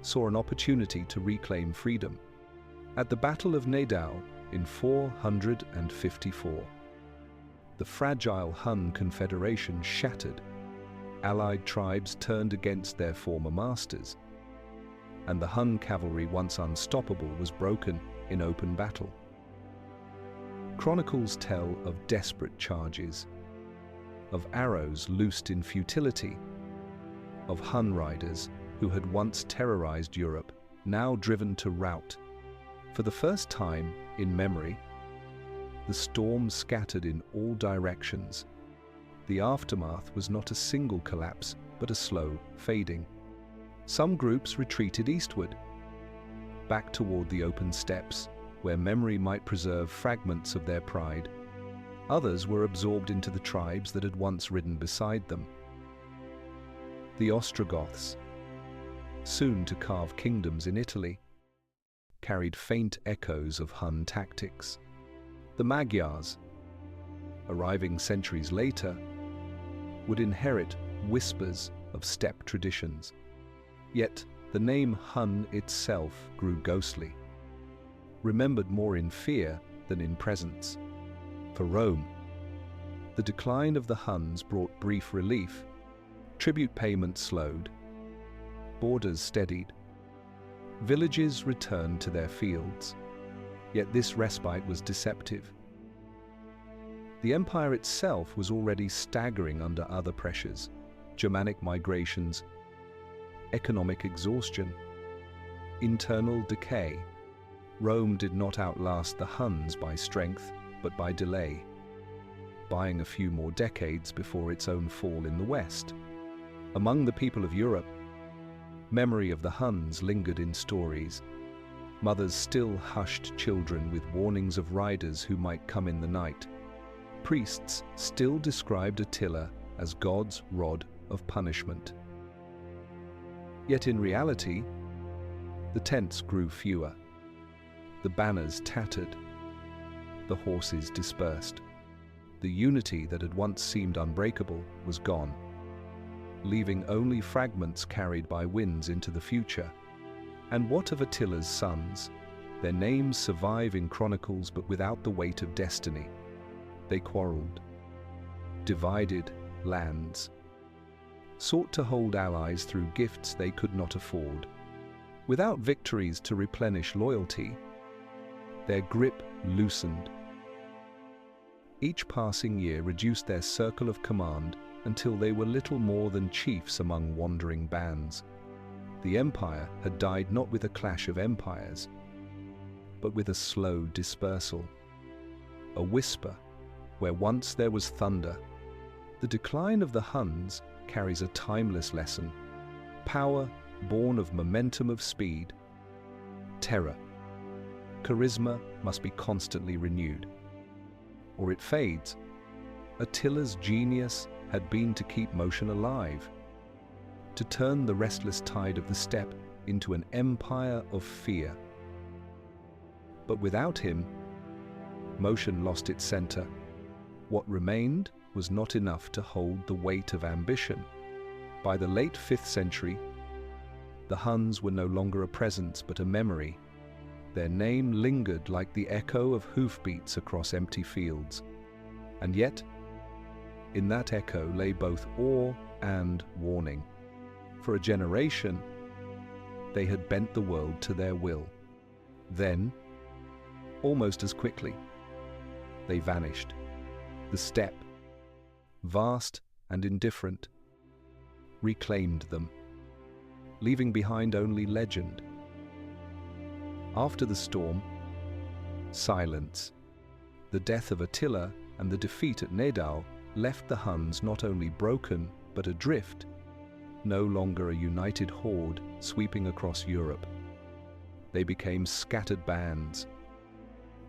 saw an opportunity to reclaim freedom. At the Battle of Nadal in 454, the fragile Hun confederation shattered. Allied tribes turned against their former masters, and the Hun cavalry, once unstoppable, was broken in open battle. Chronicles tell of desperate charges, of arrows loosed in futility, of Hun riders who had once terrorized Europe, now driven to rout. For the first time in memory, the storm scattered in all directions. The aftermath was not a single collapse, but a slow fading. Some groups retreated eastward, back toward the open steppes, where memory might preserve fragments of their pride. Others were absorbed into the tribes that had once ridden beside them. The Ostrogoths, soon to carve kingdoms in Italy, carried faint echoes of Hun tactics. The Magyars, arriving centuries later, would inherit whispers of steppe traditions. Yet the name Hun itself grew ghostly, remembered more in fear than in presence. For Rome, the decline of the Huns brought brief relief. Tribute payments slowed, borders steadied, villages returned to their fields. Yet this respite was deceptive. The empire itself was already staggering under other pressures: Germanic migrations, economic exhaustion, internal decay. Rome did not outlast the Huns by strength, but by delay. buying a few more decades before its own fall in the West. Among the people of Europe, memory of the Huns lingered in stories. Mothers still hushed children with warnings of riders who might come in the night. Priests still described Attila as God's rod of punishment. Yet in reality, the tents grew fewer, the banners tattered, the horses dispersed. The unity that had once seemed unbreakable was gone, leaving only fragments carried by winds into the future. And what of Attila's sons? Their names survive in chronicles, but without the weight of destiny. They quarreled, divided lands, sought to hold allies through gifts they could not afford. Without victories to replenish loyalty, their grip loosened. Each passing year reduced their circle of command until they were little more than chiefs among wandering bands. The empire had died not with a clash of empires, but with a slow dispersal. A whisper where once there was thunder. The decline of the Huns carries a timeless lesson. Power born of momentum of speed. Terror. Charisma must be constantly renewed, or it fades. Attila's genius had been to keep motion alive, to turn the restless tide of the steppe into an empire of fear. But without him, motion lost its center. What remained was not enough to hold the weight of ambition. By the late 5th century, the Huns were no longer a presence but a memory. Their name lingered like the echo of hoofbeats across empty fields. And yet, in that echo lay both awe and warning. For a generation, they had bent the world to their will. Then, almost as quickly, they vanished. The steppe, vast and indifferent, reclaimed them, leaving behind only legend. After the storm, silence. The death of Attila and the defeat at Nedao left the Huns not only broken, but adrift, no longer a united horde sweeping across Europe. They became scattered bands,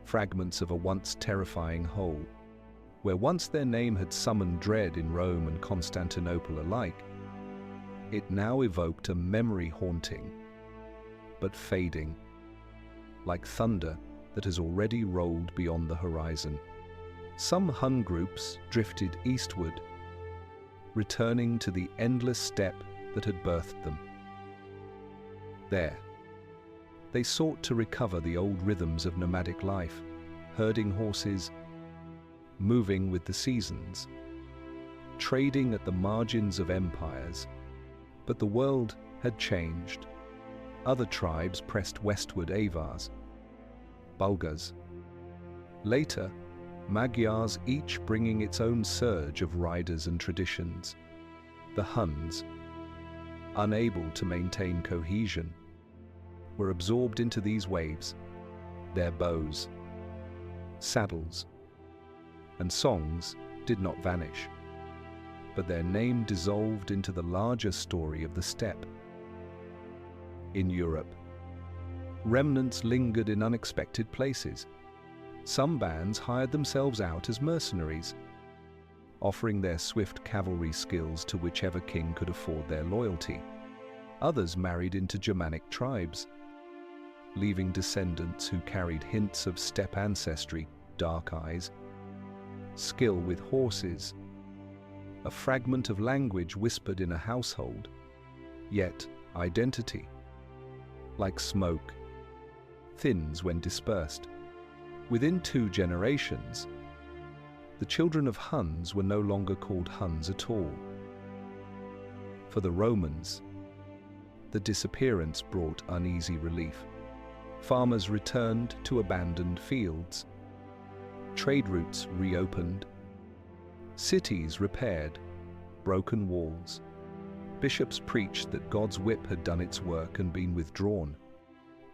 fragments of a once terrifying whole. Where once their name had summoned dread in Rome and Constantinople alike, it now evoked a memory haunting, but fading, like thunder that has already rolled beyond the horizon. Some Hun groups drifted eastward, returning to the endless steppe that had birthed them. There, they sought to recover the old rhythms of nomadic life, herding horses, moving with the seasons, trading at the margins of empires. But the world had changed. Other tribes pressed westward: Avars, Bulgars, later Magyars, each bringing its own surge of riders and traditions. The Huns, unable to maintain cohesion, were absorbed into these waves. Their bows, saddles, and songs did not vanish, but their name dissolved into the larger story of the steppe. In Europe, remnants lingered in unexpected places. Some bands hired themselves out as mercenaries, offering their swift cavalry skills to whichever king could afford their loyalty. Others married into Germanic tribes, leaving descendants who carried hints of steppe ancestry, dark eyes, skill with horses, a fragment of language whispered in a household, yet identity, like smoke, thins when dispersed. Within 2 generations, the children of Huns were no longer called Huns at all. For the Romans, the disappearance brought uneasy relief. Farmers returned to abandoned fields, trade routes reopened, cities repaired, broken walls. Bishops preached that God's whip had done its work and been withdrawn,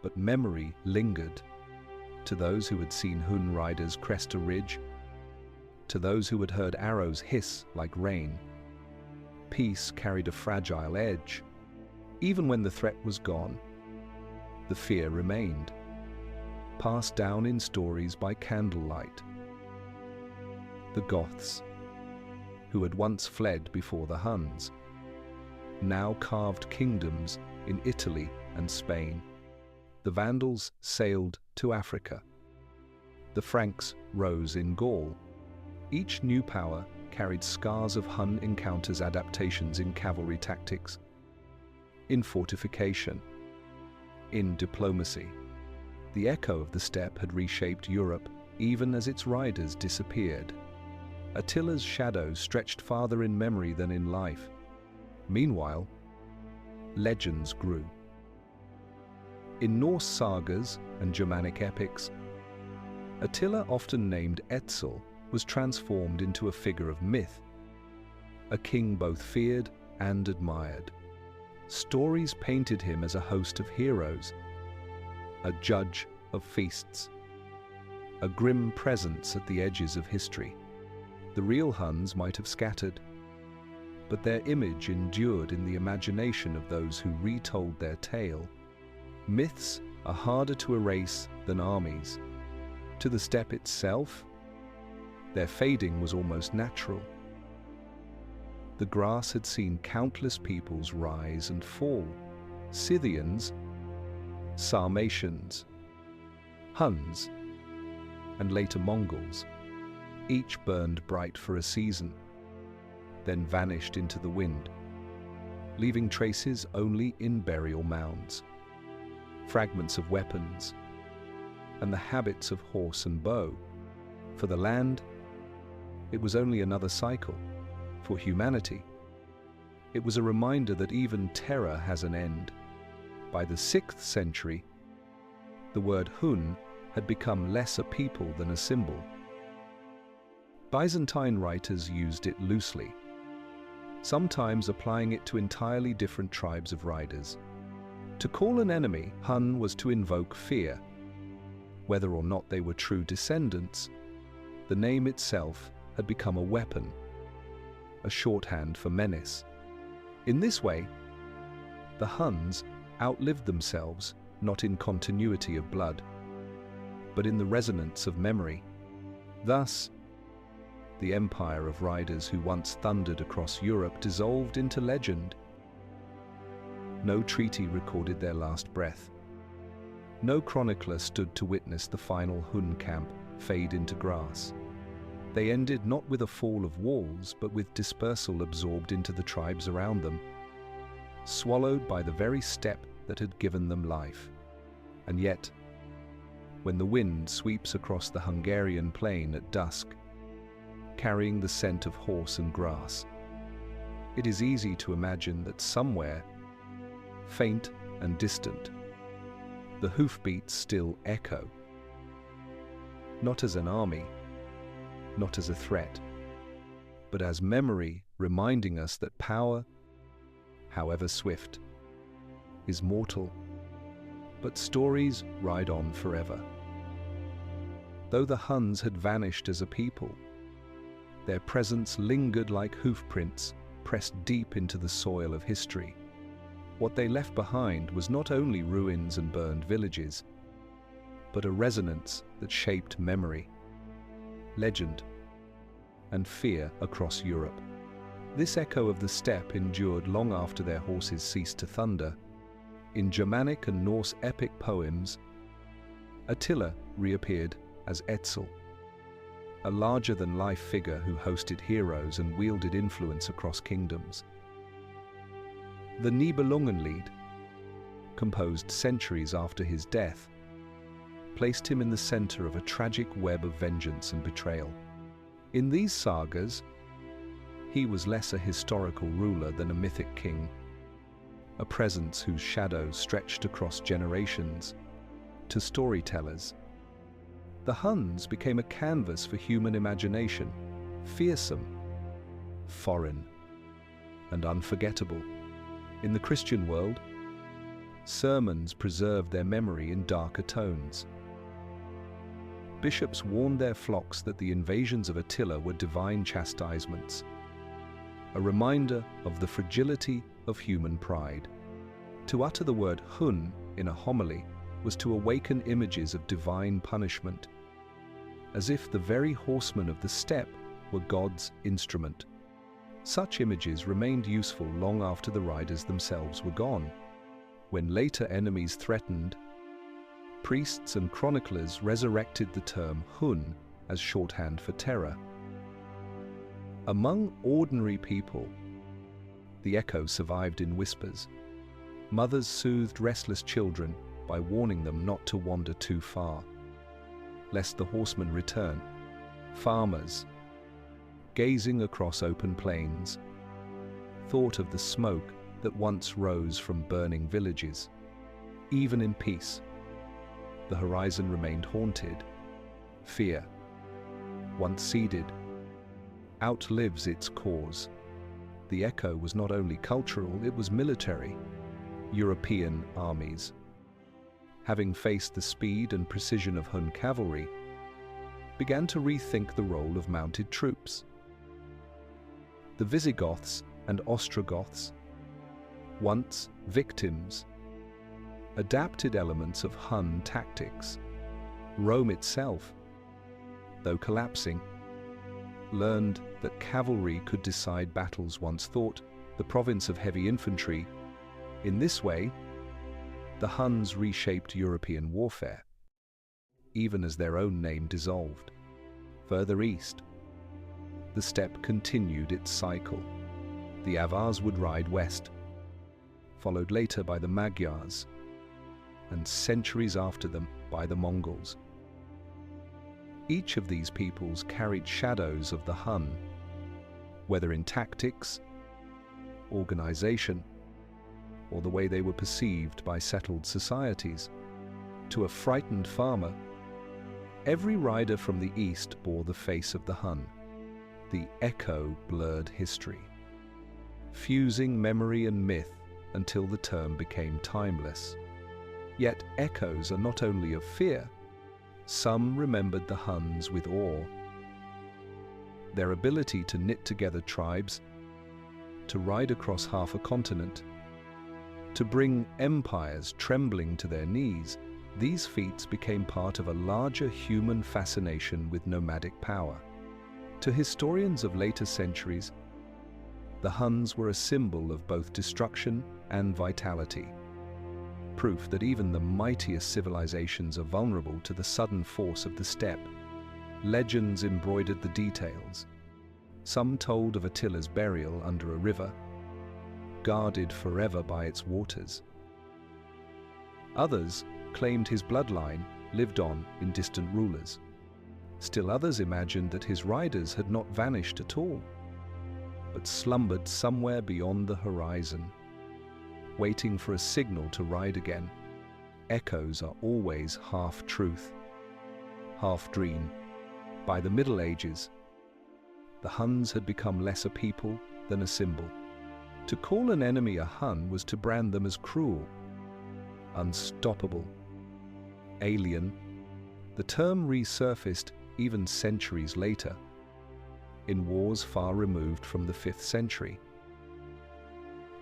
but memory lingered. To those who had seen Hun riders crest a ridge, To those who had heard arrows hiss like rain, peace carried a fragile edge. Even when the threat was gone, the fear remained, passed down in stories by candlelight. The Goths, who had once fled before the Huns, now carved kingdoms in Italy and Spain. The Vandals sailed to Africa. The Franks rose in Gaul. Each new power carried scars of Hun encounters, adaptations in cavalry tactics, in fortification, in diplomacy. The echo of the steppe had reshaped Europe even as its riders disappeared. Attila's shadow stretched farther in memory than in life. Meanwhile, legends grew. In Norse sagas and Germanic epics, Attila, often named Etzel, was transformed into a figure of myth, a king both feared and admired. Stories painted him as a host of heroes, a judge of feasts, a grim presence at the edges of history. The real Huns might have scattered, but their image endured in the imagination of those who retold their tale. Myths are harder to erase than armies. To the steppe itself, their fading was almost natural. The grass had seen countless peoples rise and fall: Scythians, Sarmatians, Huns, and later Mongols. Each burned bright for a season, then vanished into the wind, leaving traces only in burial mounds, fragments of weapons, and the habits of horse and bow. For the land, it was only another cycle. For humanity, it was a reminder that even terror has an end. By the 6th century, the word Hun had become less a people than a symbol. Byzantine writers used it loosely, sometimes applying it to entirely different tribes of riders. To call an enemy Hun was to invoke fear. Whether or not they were true descendants, the name itself had become a weapon, a shorthand for menace. In this way, the Huns outlived themselves, not in continuity of blood, but in the resonance of memory. Thus, the empire of riders who once thundered across Europe dissolved into legend. No treaty recorded their last breath. No chronicler stood to witness the final Hun camp fade into grass. They ended not with a fall of walls, but with dispersal absorbed into the tribes around them, swallowed by the very steppe that had given them life. And yet, when the wind sweeps across the Hungarian plain at dusk, carrying the scent of horse and grass, it is easy to imagine that somewhere, faint and distant, the hoofbeats still echo, not as an army, not as a threat, but as memory reminding us that power, however swift, is mortal, but stories ride on forever. Though the Huns had vanished as a people, their presence lingered like hoofprints pressed deep into the soil of history. What they left behind was not only ruins and burned villages, but a resonance that shaped memory, legend, and fear across Europe. This echo of the steppe endured long after their horses ceased to thunder. In Germanic and Norse epic poems, Attila reappeared as Etzel, a larger-than-life figure who hosted heroes and wielded influence across kingdoms. The Nibelungenlied, composed centuries after his death, placed him in the center of a tragic web of vengeance and betrayal. In these sagas, he was less a historical ruler than a mythic king, a presence whose shadow stretched across generations. To storytellers, the Huns became a canvas for human imagination, fearsome, foreign, and unforgettable. In the Christian world, sermons preserved their memory in darker tones. bishops warned their flocks that the invasions of Attila were divine chastisements, a reminder of the fragility of human pride. To utter the word Hun in a homily was to awaken images of divine punishment, as if the very horsemen of the steppe were God's instrument. Such images remained useful long after the riders themselves were gone. When later enemies threatened, priests and chroniclers resurrected the term Hun as shorthand for terror. Among ordinary people, the echo survived in whispers. Mothers soothed restless children by warning them not to wander too far, lest the horsemen return. Farmers, gazing across open plains, thought of the smoke that once rose from burning villages. Even in peace, the horizon remained haunted. Fear, once seeded, outlives its cause. The echo was not only cultural, it was military. European armies, having faced the speed and precision of Hun cavalry, began to rethink the role of mounted troops. The Visigoths and Ostrogoths, once victims, adapted elements of Hun tactics. Rome itself, though collapsing, learned that cavalry could decide battles once thought the province of heavy infantry. In this way, the Huns reshaped European warfare, even as their own name dissolved. Further east, the steppe continued its cycle. The Avars would ride west, followed later by the Magyars, and centuries after them by the Mongols. Each of these peoples carried shadows of the Hun, whether in tactics, organization, or the way they were perceived by settled societies. To a frightened farmer, every rider from the east bore the face of the Hun. The echo blurred history, fusing memory and myth until the term became timeless. Yet echoes are not only of fear. Some remembered the Huns with awe. Their ability to knit together tribes, to ride across half a continent, to bring empires trembling to their knees, these feats became part of a larger human fascination with nomadic power. To historians of later centuries, the Huns were a symbol of both destruction and vitality, proof that even the mightiest civilizations are vulnerable to the sudden force of the steppe. Legends embroidered the details. Some told of Attila's burial under a river, guarded forever by its waters. Others claimed his bloodline lived on in distant rulers. Still others imagined that his riders had not vanished at all, but slumbered somewhere beyond the horizon, waiting for a signal to ride again. Echoes are always half truth, half dream. By the Middle Ages, the Huns had become less a people than a symbol. To call an enemy a Hun was to brand them as cruel, unstoppable, alien. The term resurfaced even centuries later, in wars far removed from the 5th century.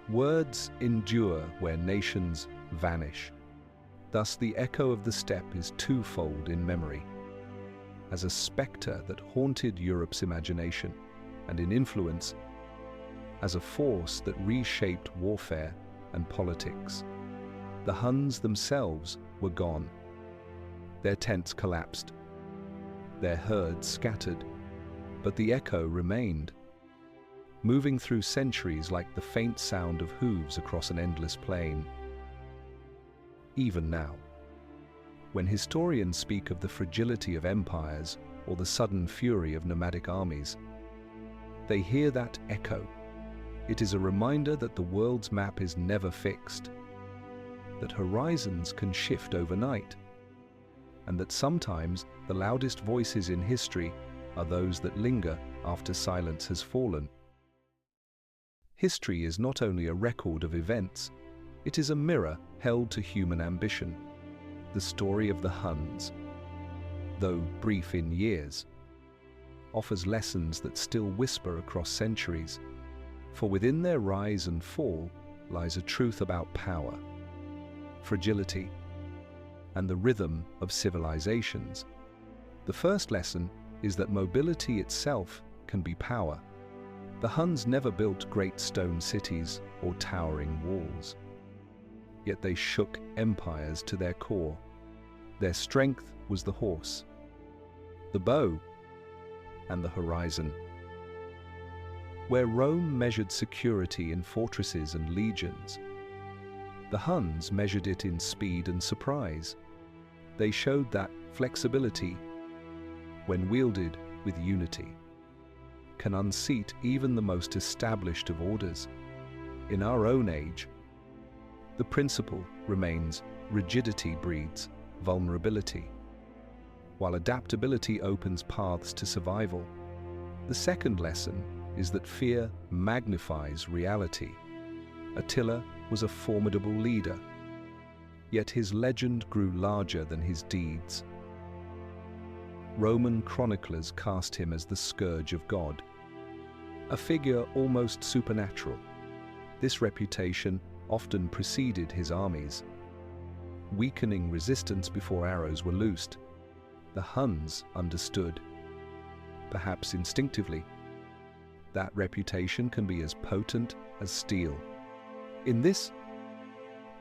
Words endure where nations vanish. Thus the echo of the steppe is twofold in memory, as a spectre that haunted Europe's imagination, and in influence, as a force that reshaped warfare and politics. The Huns themselves were gone. Their tents collapsed, their herds scattered, but the echo remained, moving through centuries like the faint sound of hooves across an endless plain. Even now, when historians speak of the fragility of empires or the sudden fury of nomadic armies, they hear that echo. It is a reminder that the world's map is never fixed, that horizons can shift overnight, and that sometimes the loudest voices in history are those that linger after silence has fallen. History is not only a record of events, it is a mirror held to human ambition. The story of the Huns, though brief in years, offers lessons that still whisper across centuries, for within their rise and fall lies a truth about power, fragility, and the rhythm of civilizations. The first lesson is that mobility itself can be power. The Huns never built great stone cities or towering walls, yet they shook empires to their core. Their strength was the horse, the bow, and the horizon. Where Rome measured security in fortresses and legions, the Huns measured it in speed and surprise. They showed that flexibility, when wielded with unity, can unseat even the most established of orders. In our own age, the principle remains: rigidity breeds vulnerability, while adaptability opens paths to survival. The second lesson is that fear magnifies reality. Attila was a formidable leader, yet his legend grew larger than his deeds. Roman chroniclers cast him as the Scourge of God, a figure almost supernatural. This reputation often preceded his armies, weakening resistance before arrows were loosed. The Huns understood, perhaps instinctively, that reputation can be as potent as steel. In this,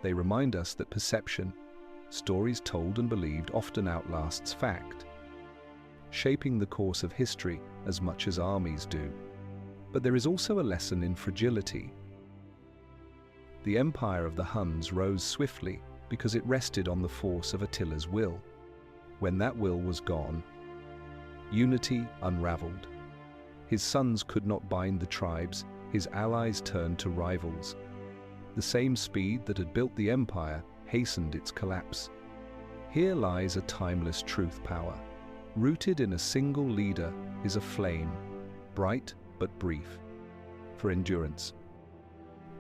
they remind us that perception, stories told and believed, often outlasts fact, shaping the course of history as much as armies do. But there is also a lesson in fragility. The empire of the Huns rose swiftly because it rested on the force of Attila's will. When that will was gone, unity unraveled. His sons could not bind the tribes, his allies turned to rivals. The same speed that had built the empire hastened its collapse. Here lies a timeless truth: power, rooted in a single leader, is a flame, bright but brief. For endurance,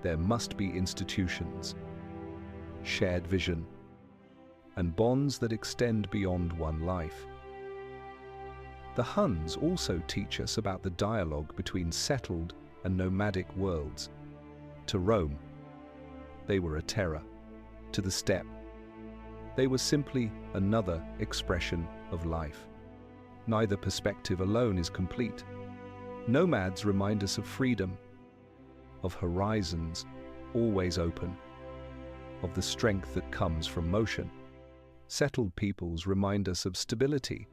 there must be institutions, shared vision, and bonds that extend beyond one life. The Huns also teach us about the dialogue between settled and nomadic worlds. To Rome, they were a terror. To the steppe, they were simply another expression of life. Neither perspective alone is complete. Nomads remind us of freedom, of horizons always open, of the strength that comes from motion. Settled peoples remind us of stability,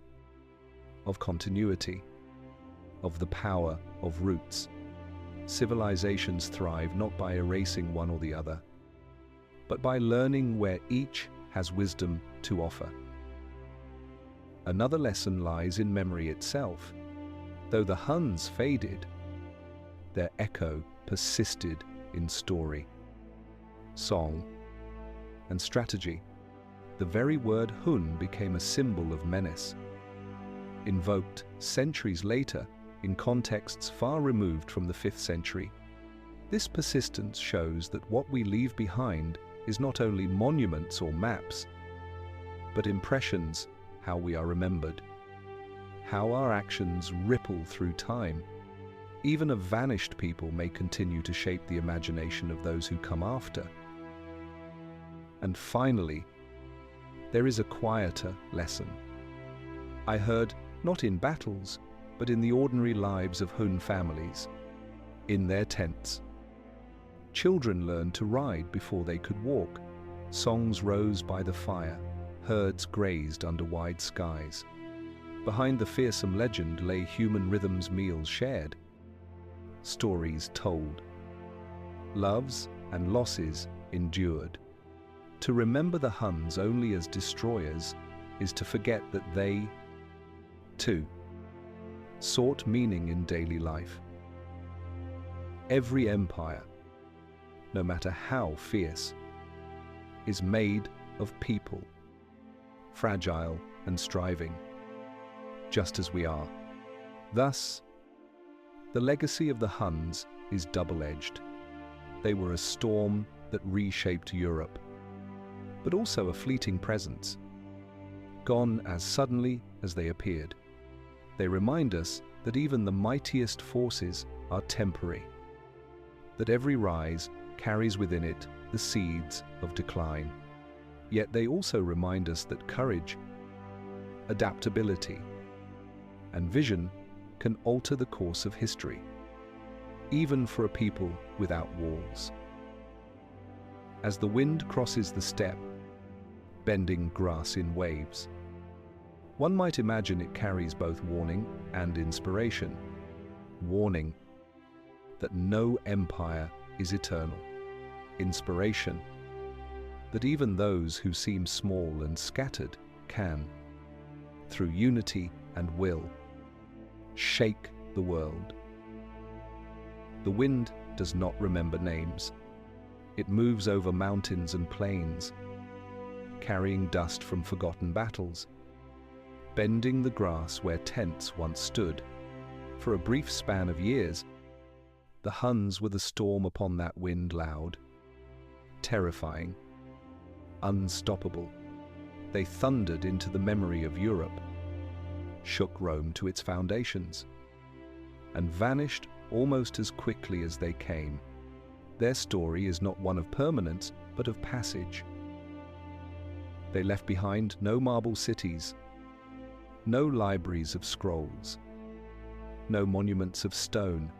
of continuity, of the power of roots. Civilizations thrive not by erasing one or the other, but by learning where each has wisdom to offer. Another lesson lies in memory itself. Though the Huns faded, their echo persisted in story, song, and strategy. The very word Hun became a symbol of menace, invoked centuries later in contexts far removed from the 5th century. This persistence shows that what we leave behind is not only monuments or maps, but impressions, how we are remembered, how our actions ripple through time. Even a vanished people may continue to shape the imagination of those who come after. And finally, there is a quieter lesson. I heard not in battles, but in the ordinary lives of Hun families, in their tents. Children learned to ride before they could walk. Songs rose by the fire. Herds grazed under wide skies. Behind the fearsome legend lay human rhythms, meals shared, stories told, loves and losses endured. To remember the Huns only as destroyers is to forget that they, too, sought meaning in daily life. Every empire, no matter how fierce, is made of people, fragile and striving, just as we are. Thus, the legacy of the Huns is double-edged. They were a storm that reshaped Europe, but also a fleeting presence, gone as suddenly as they appeared. They remind us that even the mightiest forces are temporary, that every rise carries within it the seeds of decline. Yet they also remind us that courage, adaptability, and vision can alter the course of history, even for a people without walls. As the wind crosses the steppe, bending grass in waves, one might imagine it carries both warning and inspiration. Warning that no empire is eternal. Inspiration that even those who seem small and scattered can, through unity and will, shake the world. The wind does not remember names. It moves over mountains and plains, carrying dust from forgotten battles, bending the grass where tents once stood. For a brief span of years, the Huns were the storm upon that wind, loud, terrifying, unstoppable. They thundered into the memory of Europe, shook Rome to its foundations, and vanished almost as quickly as they came. Their story is not one of permanence, but of passage. They left behind no marble cities, no libraries of scrolls, no monuments of stone.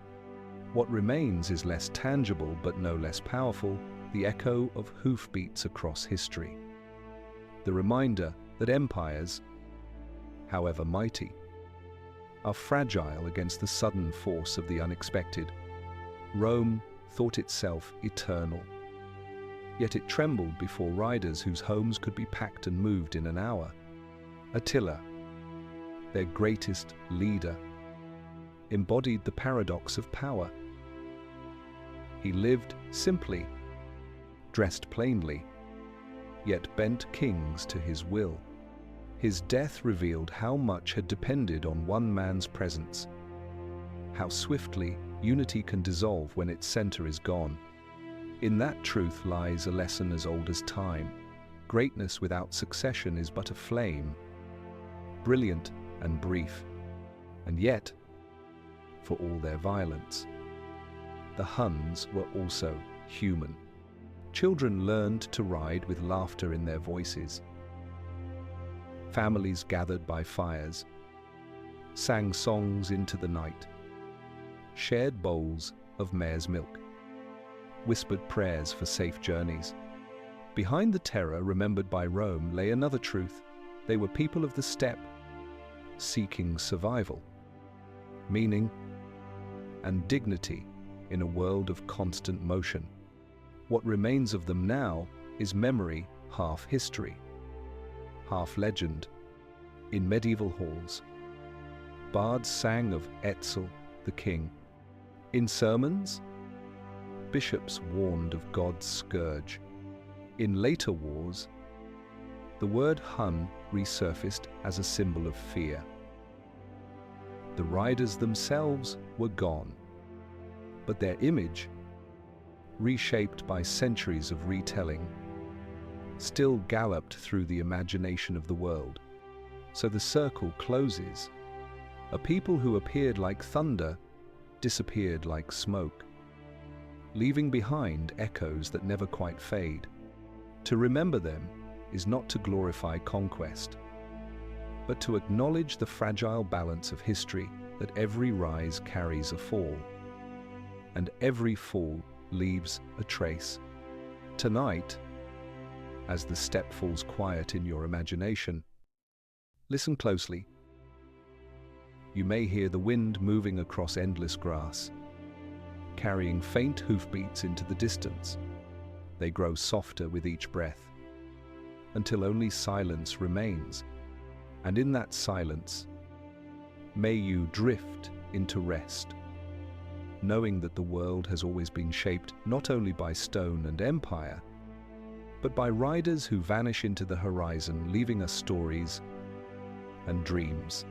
What remains is less tangible, but no less powerful, the echo of hoofbeats across history. The reminder that empires, however mighty, are fragile against the sudden force of the unexpected. Rome thought itself eternal, yet it trembled before riders whose homes could be packed and moved in an hour. Attila, their greatest leader, embodied the paradox of power. He lived simply, dressed plainly, yet bent kings to his will. His death revealed how much had depended on one man's presence, how swiftly unity can dissolve when its center is gone. In that truth lies a lesson as old as time. Greatness without succession is but a flame, brilliant and brief, and yet, for all their violence, the Huns were also human. Children learned to ride with laughter in their voices. Families gathered by fires, sang songs into the night, shared bowls of mare's milk, whispered prayers for safe journeys. Behind the terror remembered by Rome lay another truth. They were people of the steppe, seeking survival, meaning, and dignity in a world of constant motion. What remains of them now is memory, half history, half legend. In medieval halls, bards sang of Attila the king. In sermons, bishops warned of God's scourge. In later wars, the word Hun resurfaced as a symbol of fear. The riders themselves were gone, but their image, reshaped by centuries of retelling, still galloped through the imagination of the world. So the circle closes. A people who appeared like thunder disappeared like smoke, leaving behind echoes that never quite fade. To remember them is not to glorify conquest, but to acknowledge the fragile balance of history, that every rise carries a fall, and every fall leaves a trace. Tonight, as the steppe falls quiet in your imagination, listen closely. You may hear the wind moving across endless grass, carrying faint hoofbeats into the distance. They grow softer with each breath, until only silence remains. And in that silence, may you drift into rest, knowing that the world has always been shaped not only by stone and empire, but by riders who vanish into the horizon, leaving us stories and dreams.